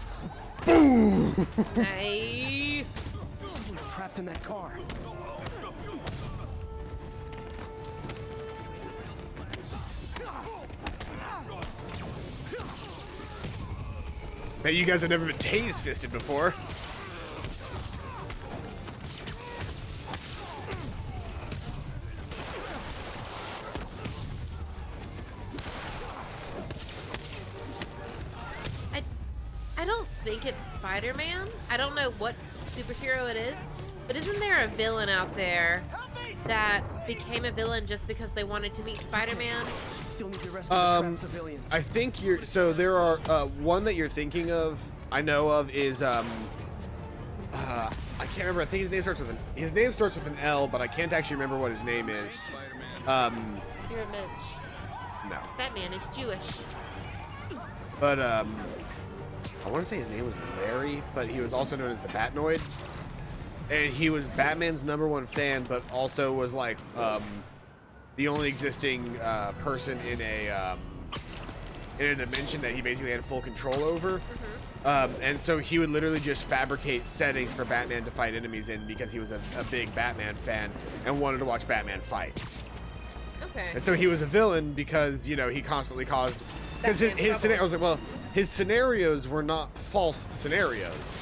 Boom! Nice! Someone's trapped in that car. Man, you guys have never been tase-fisted before. I don't think it's Spider-Man. I don't know what superhero it is, but isn't there a villain out there that became a villain just because they wanted to meet Spider-Man? I think you're... So there are... one that you're thinking of, I know of, is... I can't remember. I think his name starts with an... His name starts with an L, but I can't actually remember what his name is. You're a mensch. No. That man is Jewish. But, I want to say his name was Larry, but he was also known as the Batnoid. And he was Batman's #1 fan, but also was like, the only existing person in a dimension that he basically had full control over. And so he would literally just fabricate settings for Batman to fight enemies in because he was a big Batman fan and wanted to watch Batman fight. Okay. And so he was a villain because, you know, he constantly caused... Because his scenario, I was like, well, his scenarios were not false scenarios.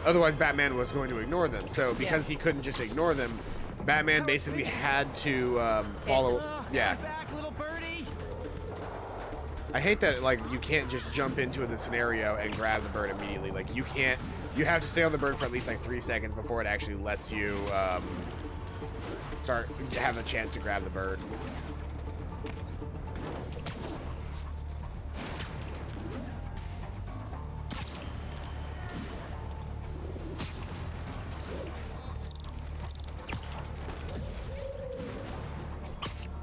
Otherwise, Batman was going to ignore them. So because he couldn't just ignore them, Batman basically had to follow... Yeah. I hate that, like, you can't just jump into the scenario and grab the bird immediately. Like, you can't... You have to stay on the bird for at least, like, 3 seconds before it actually lets you have a chance to grab the bird.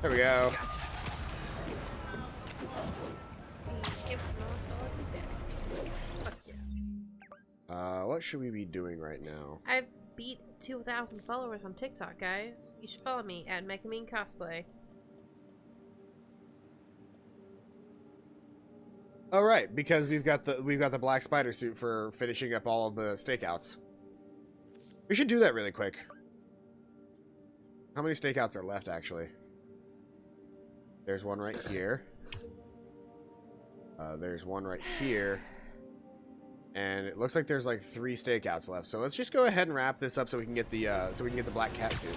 There we go. What should we be doing right now? I've beat 2,000 followers on TikTok, guys. You should follow me at Mechamean Cosplay. All right, because we've got the black spider suit for finishing up all of the stakeouts. We should do that really quick. How many stakeouts are left, actually? There's one right here. There's one right here. And it looks like there's like 3 stakeouts left. So let's just go ahead and wrap this up so we can get the black cat suit.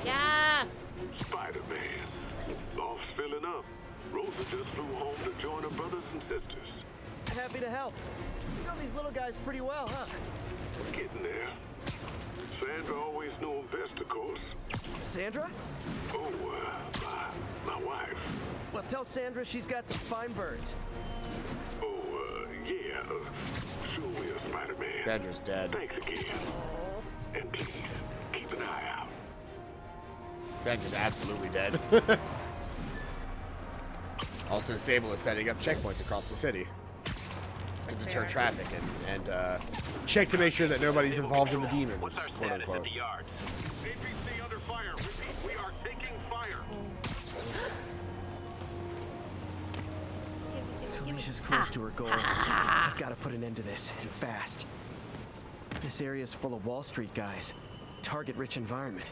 Yes. Spider-Man. All filling up. Rosa just flew home to join her brothers and sisters. Happy to help. You know these little guys pretty well, huh? Getting there. Sandra always knew him best, of course. Sandra? Oh, my wife. Well, tell Sandra she's got some fine birds. Oh, yeah. Sure will, Spider-Man. Sandra's dead. Thanks again. And please, keep an eye out. Sandra's absolutely dead. Also, Sable is setting up checkpoints across the city to deter traffic and check to make sure that nobody's involved in the demons, quote unquote. APC under fire. Repeat, we are taking fire. Felicia's close to her goal. I've got to put an end to this, and fast. This area's full of Wall Street guys. Target-rich environment.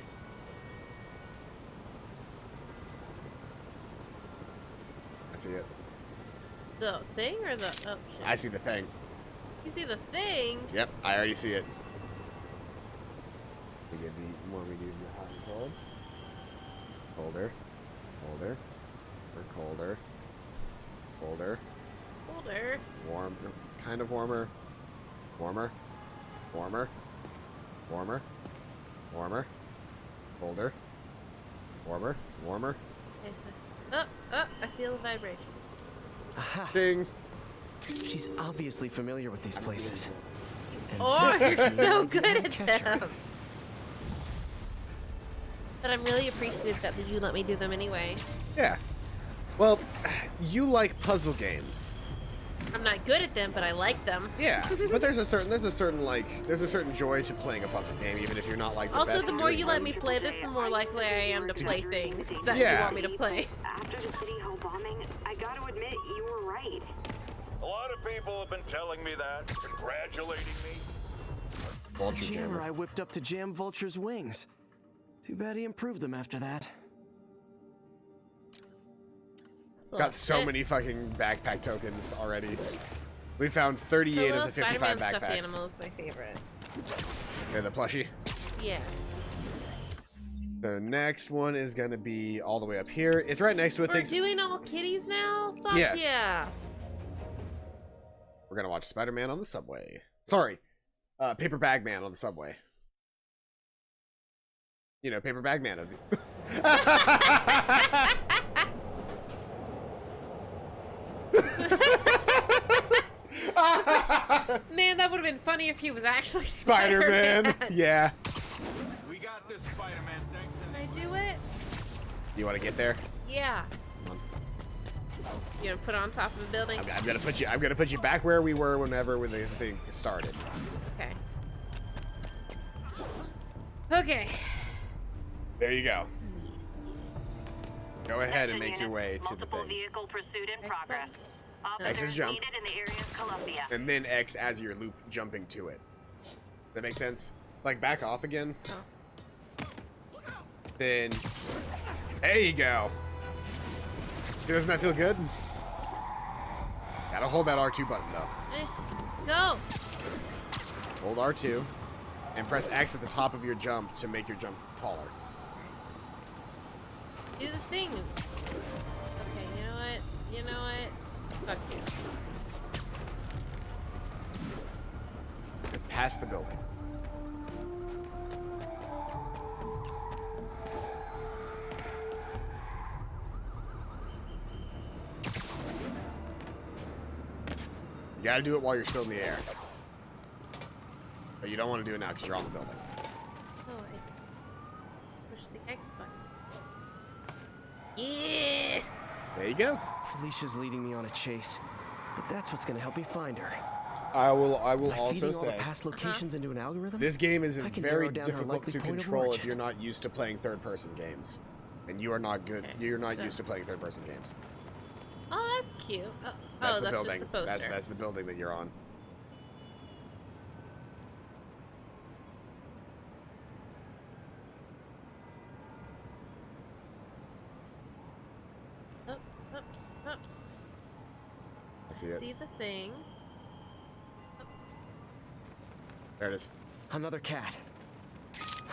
I see it. The thing or the... Oh, shit. I see the thing. You see the thing? Yep, I already see it. We get the more we do the hot and cold. Colder. Colder. Or colder. Colder. Colder. Warm. Kind of warmer. Warmer. Warmer. Warmer. Warmer. Colder. Warmer. Warmer. Okay, so I feel the vibrations. Aha. Ding. She's obviously familiar with these places. Oh, you're so good at them. But I'm really appreciative that you let me do them anyway. Yeah. Well, you like puzzle games. I'm not good at them, but I like them. Yeah, but there's a certain joy to playing a puzzle game, even if you're not like the also, best the at more doing you one. let me play this, the more likely I am to play things that Yeah. you want me to play. After the City Hall bombing, I gotta admit, you were right. A lot of people have been telling me that, congratulating me. Vulture Jammer jammer. I whipped up to jam Vulture's wings. Too bad he improved them after that. Got so many fucking backpack tokens already. We found 38 of the 55 Spider-Man backpacks. stuffed animal is my favorite. Okay, the plushie. Yeah. The next one is gonna be all the way up here. It's right next to a We're thing. doing all kitties now? Fuck Yeah. yeah. We're gonna watch Spider-Man on the subway. Sorry, Paper Bag Man on the subway. You know, Paper Bag Man. Man, that would have been funny if he was actually Spider-Man. Spider-Man. Yeah. We got this, Spider-Man. Thanks. Can I do it? You want to get there? Yeah. Come on. You gonna put it on top of a building? I'm gonna put you back where we were whenever the thing started. Okay. Okay. There you go. Go ahead and make your way to the thing. Vehicle pursuit in progress. X is jump. Needed in the area of Columbia. And then X as your loop jumping to it. Does that make sense? Like back off again. Oh. Then there you go. Doesn't that feel good? Gotta hold that R2 button though. Go. Hold R2 and press X at the top of your jump to make your jumps taller. Do the thing. Okay, you know what? You know what? Fuck you. Get past the building. You gotta do it while you're still in the air. But you don't want to do it now because you're on the building. Oh, I push the X button. Yes! There you go. Felicia's leading me on a chase, but that's what's gonna help me find her. I will By also feeding all say the past locations into an algorithm. this game is I can very narrow down her difficult likely to point of control if origin. you're not used to playing third-person games, and you are not good. You're not used to playing third-person games. Oh, that's cute. Oh, That's the that's building. just the poster. That's the building that you're on. Oh, oh, oh. I see it. See the thing. There it is. Another cat.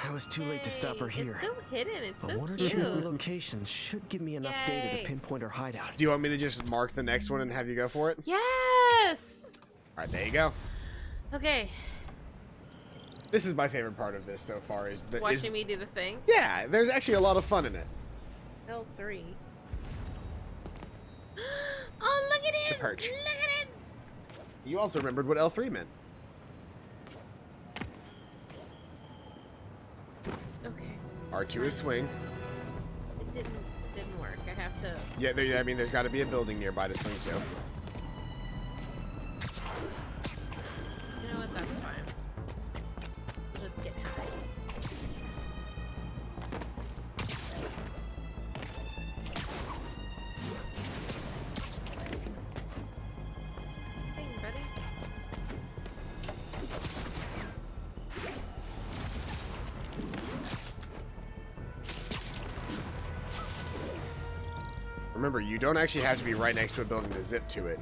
I was too late to stop her Hey, here. It's so hidden. It's But so one or cute. two locations should give me enough data Yay. to pinpoint her hideout. Do you want me to just mark the next one and have you go for it? Yes! All right, there you go. Okay. This is my favorite part of this so far. Is Watching me do the thing. Yeah, there's actually a lot of fun in it. L3. Oh, look at The it! perch. Look at it! You also remembered what L3 meant. R2 is swing. It didn't work. I have to. Yeah, I mean, there's got to be a building nearby to swing to. You know what? That's fine. I'll just get high. Thing, buddy. Remember, you don't actually have to be right next to a building to zip to it.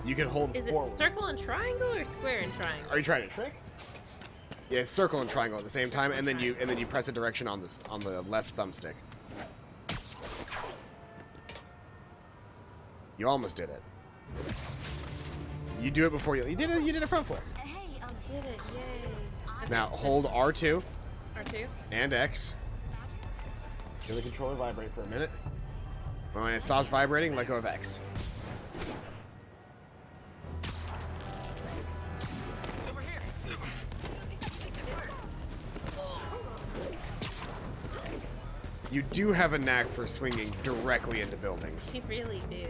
You can hold forward. Is it circle and triangle or square and triangle? Are you trying to trick? Yeah, it's circle and triangle at the same time, and then you press a direction on the left thumbstick. You almost did it. You do it before you did it. You did a front flip. Hey, I did it! Yay! Now hold R2. R2. And X. Feel the controller vibrate for a minute. When it stops vibrating, let go of X. You do have a knack for swinging directly into buildings. You really do.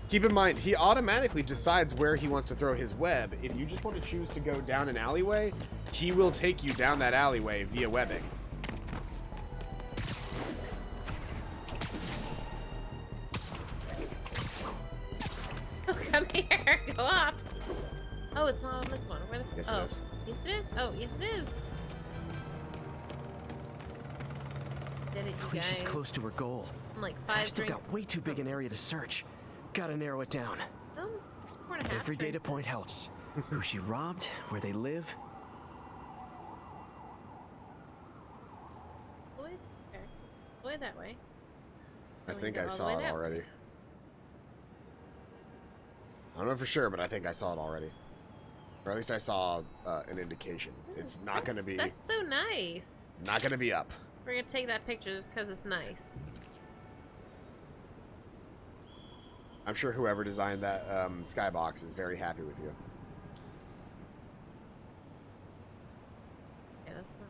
Keep in mind, he automatically decides where he wants to throw his web. If you just want to choose to go down an alleyway, he will take you down that alleyway via webbing. Oh, come here. Go up. Oh, it's not on this one. Where the Yes, oh. it is. Yes, it is. Oh, yes, it is. Did it, you Felicia's guys. close to her goal. I'm like I've 5 still drinks. got way too big an area to search. Gotta narrow it down. Oh, 4.5 Every data drinks. point helps. Who she robbed, where they live. Floyd? Okay. Floyd that way. I think go I all the saw way it that way. already. I don't know for sure, but I think I saw it already. Or at least I saw an indication. It's not going to be. That's so nice. It's not going to be up. We're gonna take that picture just because it's nice. I'm sure whoever designed that skybox is very happy with you. Yeah, that's not.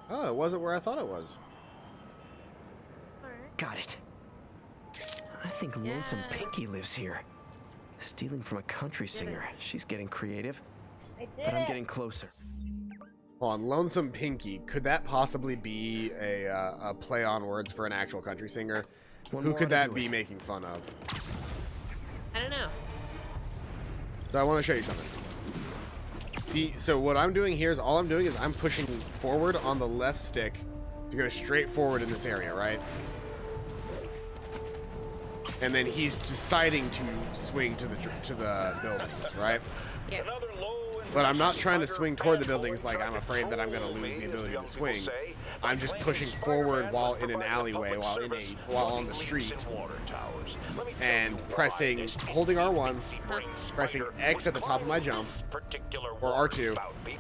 Oh, it wasn't where I thought it was. Got it. I think Lonesome Pinky lives here. Stealing from a country singer. She's getting creative. I did But I'm it. getting closer. Hold on, Lonesome Pinky. Could that possibly be a play on words for an actual country singer? One Who more could to that do be it. making fun of? I don't know. So I want to show you something. See, so what I'm doing here is all I'm doing is I'm pushing forward on the left stick to go straight forward in this area, right? And then he's deciding to swing to the buildings, right? Yeah. But I'm not trying to swing toward the buildings like I'm afraid that I'm going to lose the ability to swing. I'm just pushing forward while in an alleyway, while on the street, and holding R1, pressing X at the top of my jump, or R2,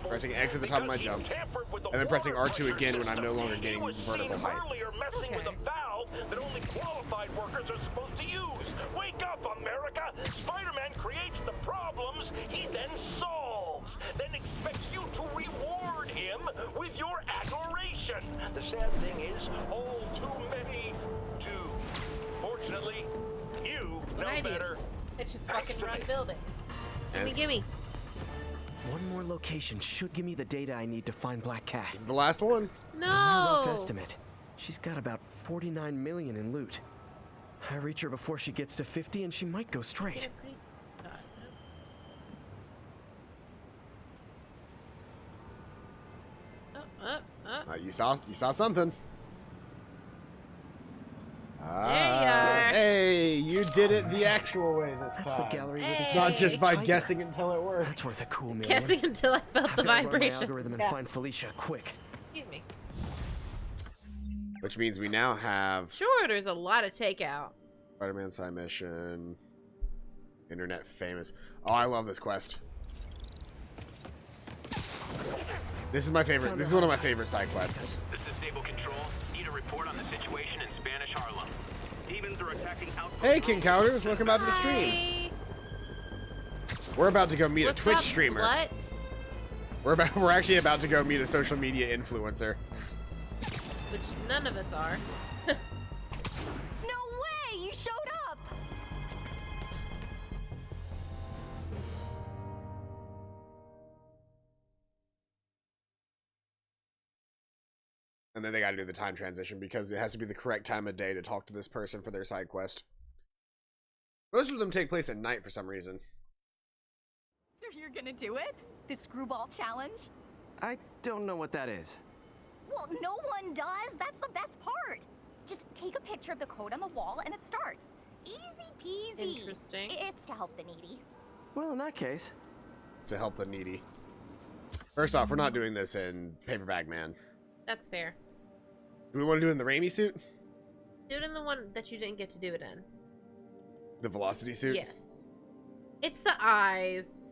pressing X at the top of my jump, and then pressing R2 again when I'm no longer gaining vertical height. Messing with a valve that only qualified workers are supposed to use. Wake up, America! Spider-Man creates the problems he then solves, then expects you to reward him with your adoration. The sad thing is, all too many do. Fortunately, you That's what know I do. better. It's just fucking run buildings. Gimme. One more location should give me the data I need to find Black Cat. This is the last one. My rough No. estimate. She's got about 49 million in loot. I reach her before she gets to 50 and she might go straight. You saw something. are. Hey, you did it the actual way this That's time. the gallery with Hey. the Not just by tiger. guessing until it works. That's worth a cool million. Guessing until I felt I've the gotta run my vibration. algorithm and Yeah. find Felicia quick. Excuse me. Which means we now have Sure, there's a lot of takeout. Spider-Man side mission, internet famous. Oh, I love this quest. This is my favorite. This is one of my favorite side quests. This is Stable Control. Need a report Hey, King Cowders, welcome back to the stream. Hi. We're about to go meet What's a Twitch up, streamer. slut? We're actually about to go meet a social media influencer. Which none of us are. No way! You showed up! And then they got to do the time transition because it has to be the correct time of day to talk to this person for their side quest. Most of them take place at night for some reason. So you're gonna do it? The screwball challenge? I don't know what that is. Well, no one does. That's the best part. Just take a picture of the code on the wall and it starts. Easy peasy. Interesting. It's to help the needy. Well, in that case. To help the needy. First off, we're not doing this in Paper Bag Man. That's fair. Do we want to do it in the Raimi suit? Do it in the one that you didn't get to do it in. The Velocity suit? Yes. It's the eyes.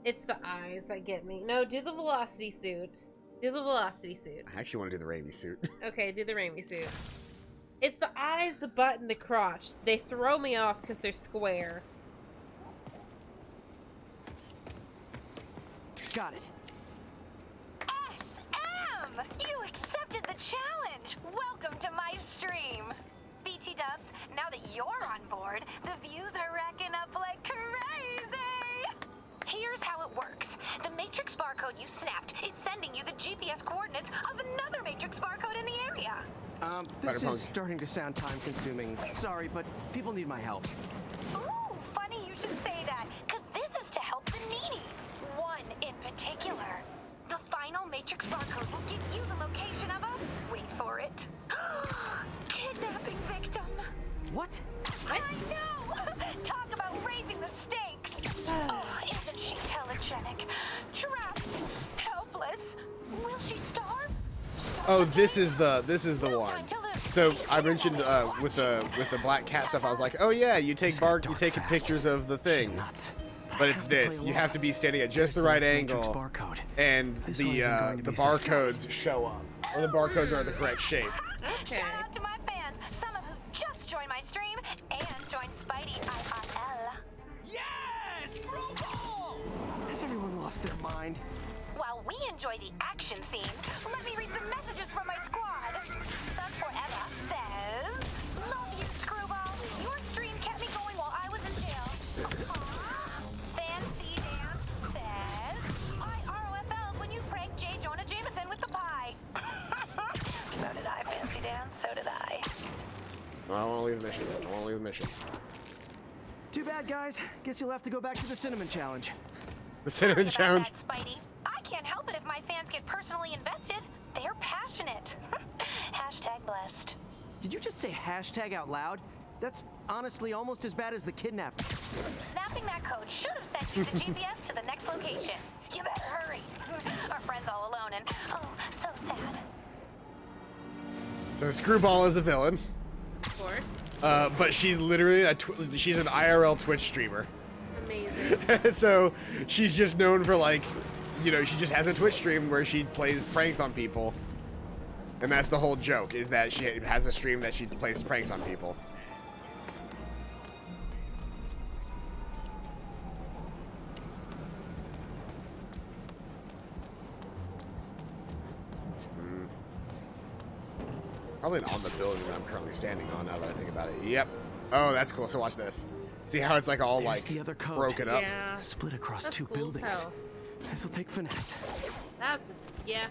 It's the eyes that get me. No, do the Velocity suit. Do the Velocity suit. I actually want to do the Raimi suit. Okay, do the Raimi suit. It's the eyes, the butt, and the crotch. They throw me off because they're square. Got it. SM! You accepted the challenge! Welcome to my stream! BT Dubs, now that you're on board, the views are racking up like crazy! Here's how it works. The Matrix barcode you snapped is sending you the GPS coordinates of another Matrix barcode in the area. This is starting to sound time-consuming. Sorry, but people need my help. Ooh, funny you should say that, because this is to help the needy. One in particular. The final Matrix barcode will give you the location of a... Wait for it. Kidnapping victim. What? I know! Talk about raising the stakes. Oh, isn't she telegenic? Trapped. Helpless. Will she starve? Oh, this is the one. So I mentioned with the black cat stuff. I was like, oh yeah, you take pictures of the things, but it's this. You have to be standing at just the right angle, and the barcodes show up, or the barcodes are the correct shape. Okay. Shout out to my fans, some of who just joined my stream and joined Spidey IRL. Yes! Screwball! Has everyone lost their mind? While we enjoy the action scene, let me read some messages from my squad. Thug Forever says, "Love you, Screwball. Your stream kept me going while I was in jail." Fancy Dan says, "I ROFL'd when you pranked J. Jonah Jameson with the pie." So did I, Fancy Dan. So did I. No, I don't want to leave the mission. I don't want to leave the mission. Too bad, guys. Guess you'll have to go back to the cinnamon challenge. The cinnamon challenge. That, Spidey. I can't help it if my fans get personally invested. They're passionate. Hashtag blessed. Did you just say hashtag out loud? That's honestly almost as bad as the kidnapping. Snapping that code should have sent you the GPS to the next location. You better hurry. Our friend's all alone and, oh, so sad. So Screwball is a villain. Of course. But she's literally she's an IRL Twitch streamer. Amazing. So she's just known for, like, you know, she just has a Twitch stream where she plays pranks on people. And that's the whole joke, is that she has a stream that she plays pranks on people. Probably on the building that I'm currently standing on, now that I think about it. Yep. Oh, that's cool. So watch this. See how it's like all There's like the other code. broken up? Yeah. Split across That's two cool as buildings. hell. This'll take finesse. That's, yeah.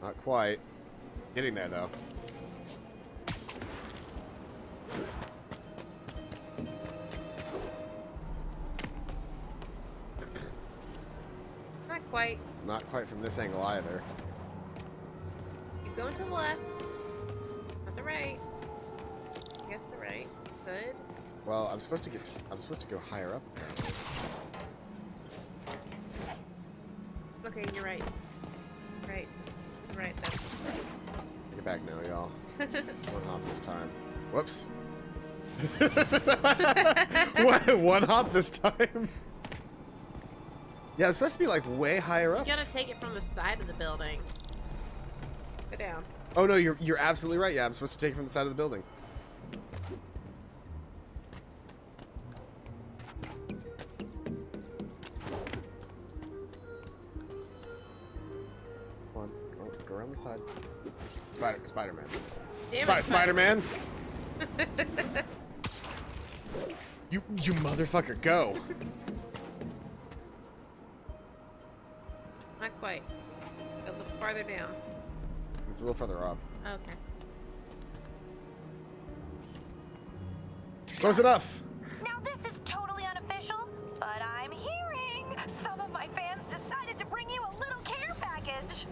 Not quite. Getting there though. Not quite. Not quite from this angle either. Keep going to the left. Not the right. I guess the right. Good. Well, I'm supposed to go higher up. Okay, you're right. Right. Right then. Take it back now, y'all. One hop this time. Whoops. One hop this time. Yeah, it's supposed to be like way higher up. You gotta take it from the side of the building. Go down. Oh no, you're absolutely right. Yeah, I'm supposed to take it from the side of the building. Come on, go around the side. Spider-Man. Damn it, Spider-Man. you motherfucker, go. Not quite. A little farther down. It's a little further up. Okay. Close enough. Now this is totally unofficial, but I'm hearing some of my fans decided to bring you a little care package.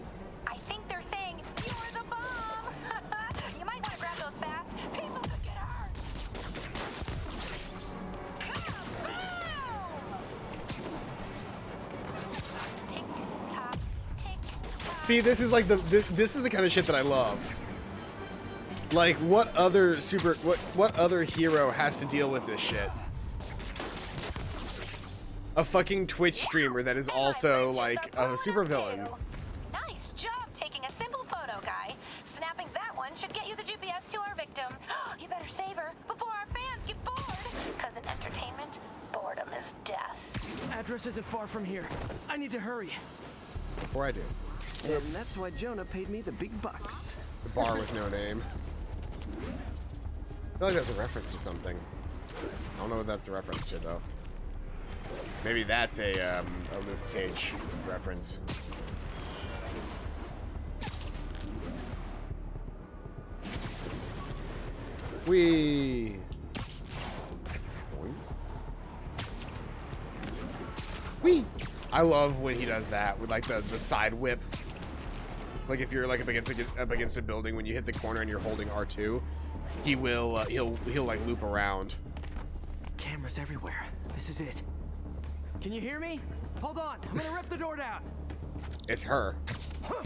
I think they're saying you're the bomb. You might want to grab those fast. People could get hurt. See, this is like this is the kind of shit that I love. Like, what other hero has to deal with this shit? A fucking Twitch streamer that is also like a supervillain. Nice job taking a simple photo, guy. Snapping that one should get you the GPS to our victim. You better save her before our fans get bored. Because in entertainment, boredom is death. Address isn't far from here. I need to hurry. Before I do. And that's why Jonah paid me the big bucks. The bar with no name. I feel like that's a reference to something. I don't know what that's a reference to, though. Maybe that's a Luke Cage reference. Whee! Whee! I love when he does that with like the side whip. Like if you're like up against a building, when you hit the corner and you're holding R2, he will he'll like loop around. Cameras everywhere. This is it. Can you hear me? Hold on. I'm gonna rip the door down. It's her. Oh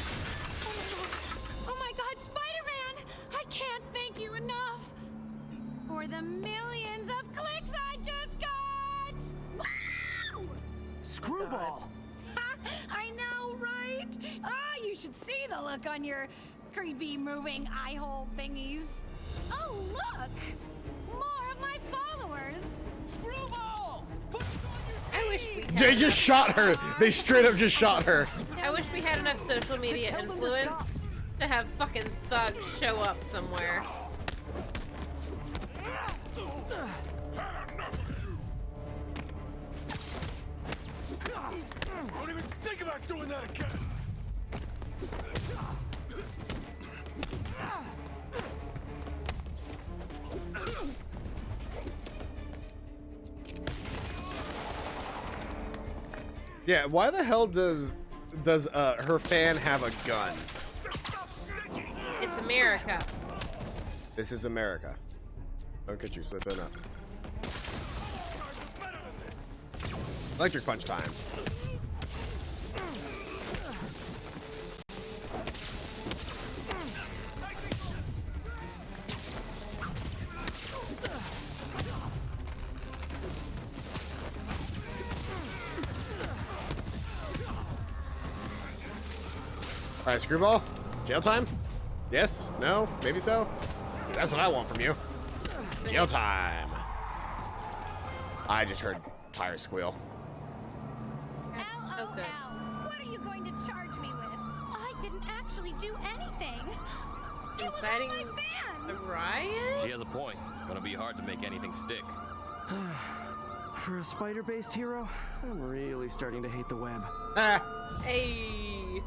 my God, Spider-Man! I can't thank you enough for the millions of clicks I just got. Wow! Screwball. I know, right? You should see the look on your creepy moving eye hole thingies. Oh, look! More of my followers! Screwball! I wish we had They just shot her. They straight up just shot her. I wish we had enough social media influence to have fucking thugs show up somewhere. Don't even think about doing that again! Yeah, why the hell does her fan have a gun? It's America. This is America. Don't get you slipping up. Electric punch time. All right, Screwball. Jail time? Yes? No? Maybe so? That's what I want from you. Jail time. I just heard tires squeal. Okay. What are you going to charge me with? I didn't actually do anything. Inciting a riot? She has a point. Gonna be hard to make anything stick. For a spider-based hero, I'm really starting to hate the web. Hey.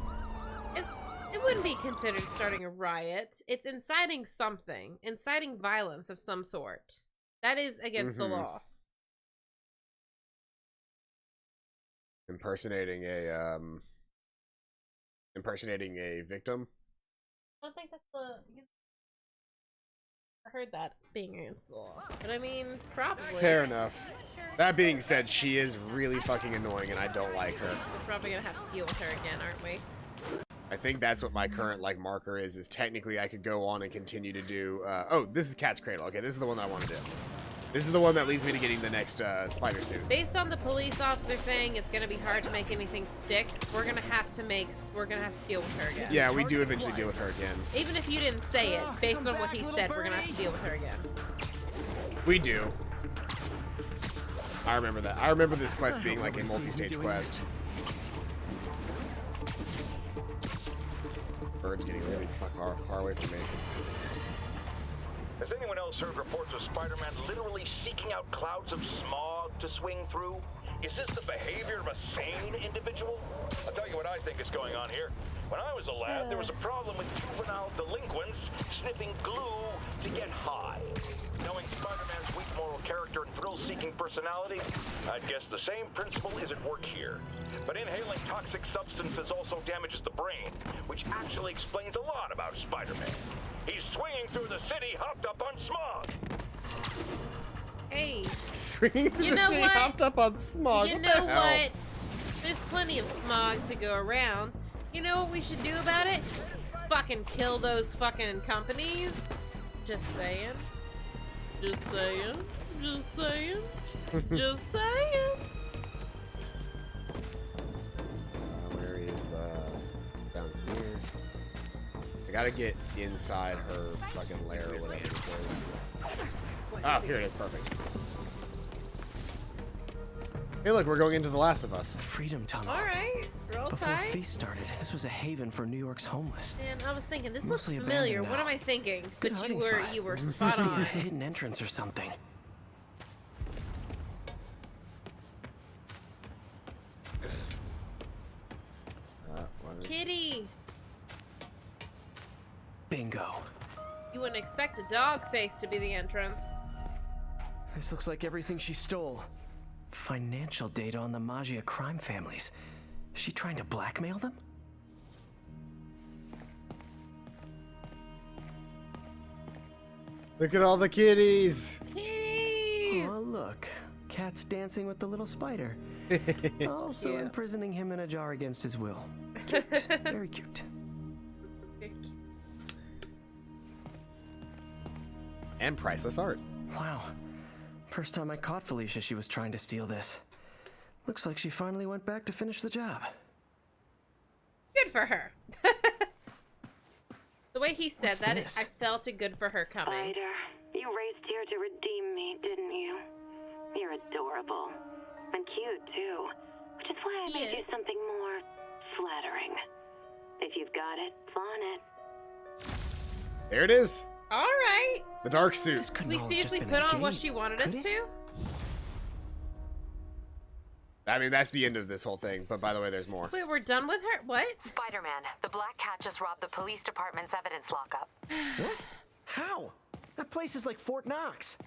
It wouldn't be considered starting a riot. It's inciting something. Inciting violence of some sort. That is against the law. Impersonating a victim. I don't think that's the... I heard that being against the law. But I mean, probably. Fair enough. That being said, she is really fucking annoying and I don't like her. We're probably gonna have to deal with her again, aren't we? I think that's what my current like marker is technically I could go on and continue to do oh, this is Cat's Cradle. Okay, this is the one that I want to do. This is the one that leads me to getting the next spider suit. Based on the police officer saying it's gonna be hard to make anything stick, we're gonna have to deal with her again. Yeah, we do eventually deal with her again. Even if you didn't say it, based on what he said, we're gonna have to deal with her again. We do. I remember that. I remember this quest being like a multi-stage quest. bird's getting really far away from me. Has anyone else heard reports of Spider-Man literally seeking out clouds of smog to swing through? Is this the behavior of a sane individual? I'll tell you what I think is going on here. When I was a lad, there was a problem with juvenile delinquents sniffing glue to get high. Knowing Spider-Man's weak moral character and thrill-seeking personality, I'd guess the same principle is at work here. But inhaling toxic substances also damages the brain, which actually explains a lot about Spider-Man. He's swinging through the city hopped up on smog. Hey. Swinging through You the know city what? hopped up on smog. You What know the hell? what? There's plenty of smog to go around. You know what we should do about it? Fucking kill those fucking companies. Just saying. Just saying. Just saying. Just saying. Where is the... Down here. I gotta get inside her fucking lair or whatever this is. Oh, here it is. Perfect. Hey, look, we're going into The Last of Us. Freedom Tunnel. All right. Roll Before tight. Feast started, this was a haven for New York's homeless. And I was thinking, this Mostly looks familiar. abandoned What now. am I thinking? Good But hiding you were spot. spot Must be a on. hidden entrance or something. Kitty. Bingo. You wouldn't expect a dog face to be the entrance. This looks like everything she stole. Financial data on the Maggia crime families. Is she trying to blackmail them? Look at all the kitties. Kitties. Oh, look. Cat's dancing with the little spider. Also Cute. imprisoning him in a jar against his will. Cute. Very cute. And priceless art. Wow. First time I caught Felicia, she was trying to steal this. Looks like she finally went back to finish the job. Good for her. The way he said What's that, this? I felt it good for her coming. Spider, you raced here to redeem me, didn't you? You're adorable. And cute, too. Which is why I made you something more flattering. If you've got it, flaunt it. There it is. All right. The dark suit. We seriously put on what she wanted us to? I mean, that's the end of this whole thing. But by the way, there's more. Wait, we're done with her? What? Spider-Man, the Black Cat just robbed the police department's evidence lockup. What? How? That place is like Fort Knox.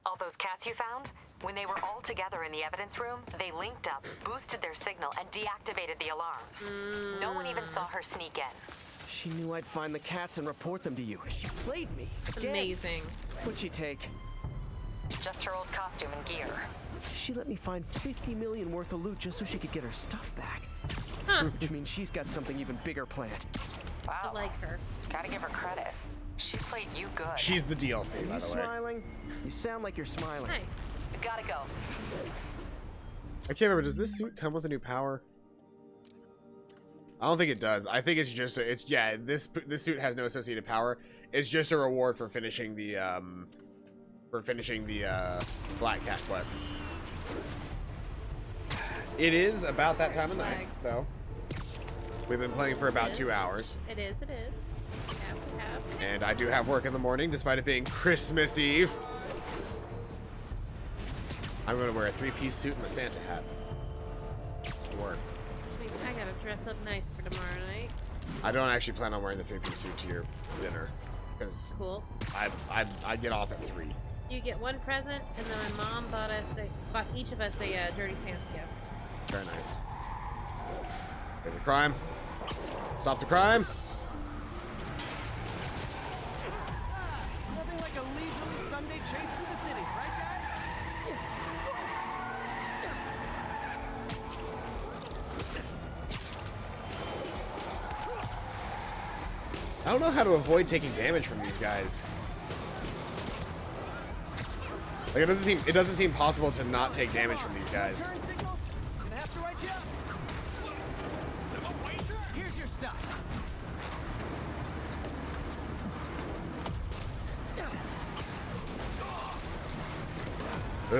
All those cats you found? When they were all together in the evidence room, they linked up, boosted their signal, and deactivated the alarms. No one even saw her sneak in. She knew I'd find the cats and report them to you. She played me. Again. Amazing. What'd she take? Just her old costume and gear. She let me find 50 million worth of loot just so she could get her stuff back. Huh. Which means she's got something even bigger planned. Wow. I like her. Gotta give her credit. She played you good. She's the DLC, by You the way. smiling? You sound like you're smiling. Nice. Gotta go. I can't remember. Does this suit come with a new power? I don't think it does. I think it's just this suit has no associated power. It's just a reward for finishing the Black Cat quests. It is about that time of night, though. We've been playing for about 2 hours. It is. And I do have work in the morning, despite it being Christmas Eve. I'm gonna wear a 3-piece suit and a Santa hat. To work. I gotta dress up nice for tomorrow night. I don't actually plan on wearing the 3-piece suit to your dinner, because Cool. I get off at 3. You get one present, and then my mom bought each of us a dirty Santa gift. Very nice. There's a crime. Stop the crime. Nothing like a leisurely Sunday chase through the city, right, guys? I don't know how to avoid taking damage from these guys. Like it doesn't seem possible to not take damage from these guys. Here's your stuff. And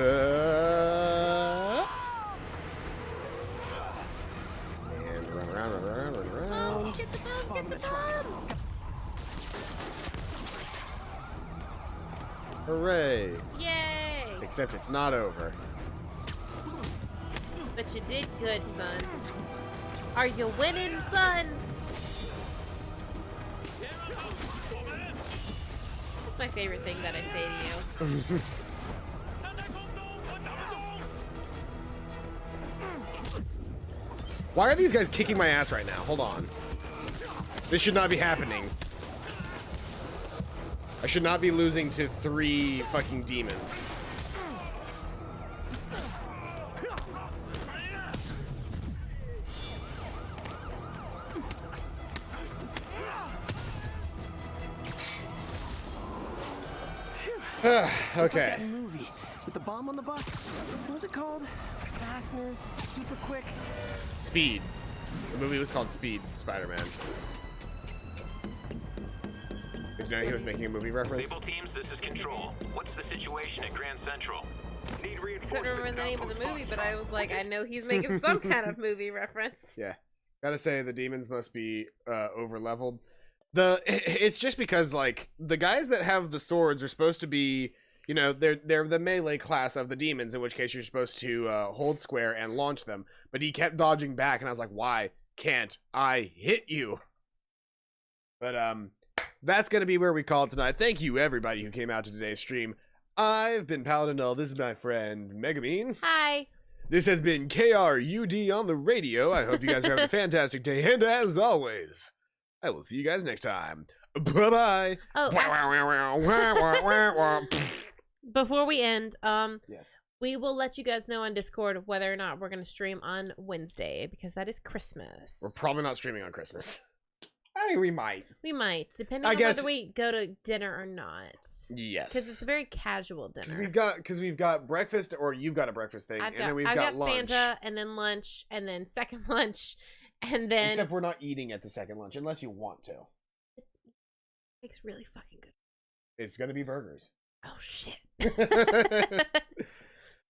run around. Oh, get the bomb, get the bomb! Hooray! Yay! Except it's not over. But you did good, son. Are you winning, son? That's my favorite thing that I say to you. Why are these guys kicking my ass right now? Hold on. This should not be happening. I should not be losing to 3 fucking demons. It's like Okay. that movie with the bomb on the bus. What was it called? Fastness, super quick. Speed. The movie was called Speed, Spider-Man. Did you know he was making a movie reference? Sable teams, this is Control. What's the situation at Grand Central? Need I reinforcements. couldn't remember the name of the movie, but I was like, I know he's making some kind of movie reference. Yeah. Gotta say, the demons must be over-leveled. It's just because, like, the guys that have the swords are supposed to be, you know, they're the melee class of the demons, in which case you're supposed to hold square and launch them. But he kept dodging back, and I was like, why can't I hit you? But, that's gonna be where we call it tonight. Thank you, everybody who came out to today's stream. I've been Paladin Null. This is my friend, Megabean. Hi. This has been KRUD on the radio. I hope you guys are having a fantastic day, and as always, I will see you guys next time. Bye-bye. Oh, before we end, yes, we will let you guys know on Discord whether or not we're going to stream on Wednesday, because that is Christmas. we're probably not streaming on Christmas. I mean, we might. We might, depending I on guess- whether we go to dinner or not. Yes. Because it's a very casual dinner. Because we've got breakfast, or you've got a breakfast thing, and then we've I've got lunch. Santa, and then lunch, and then second lunch, and then... Except we're not eating at the second lunch, unless you want to. It's really fucking good. It's gonna be burgers. Oh, shit.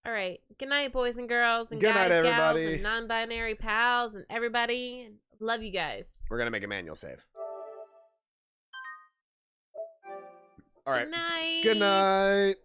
All right. Good night, boys and girls, and Good guys, night, gals, everybody. and non-binary pals, and everybody. Love you guys. We're gonna make a manual save. All right. Good night. Good night.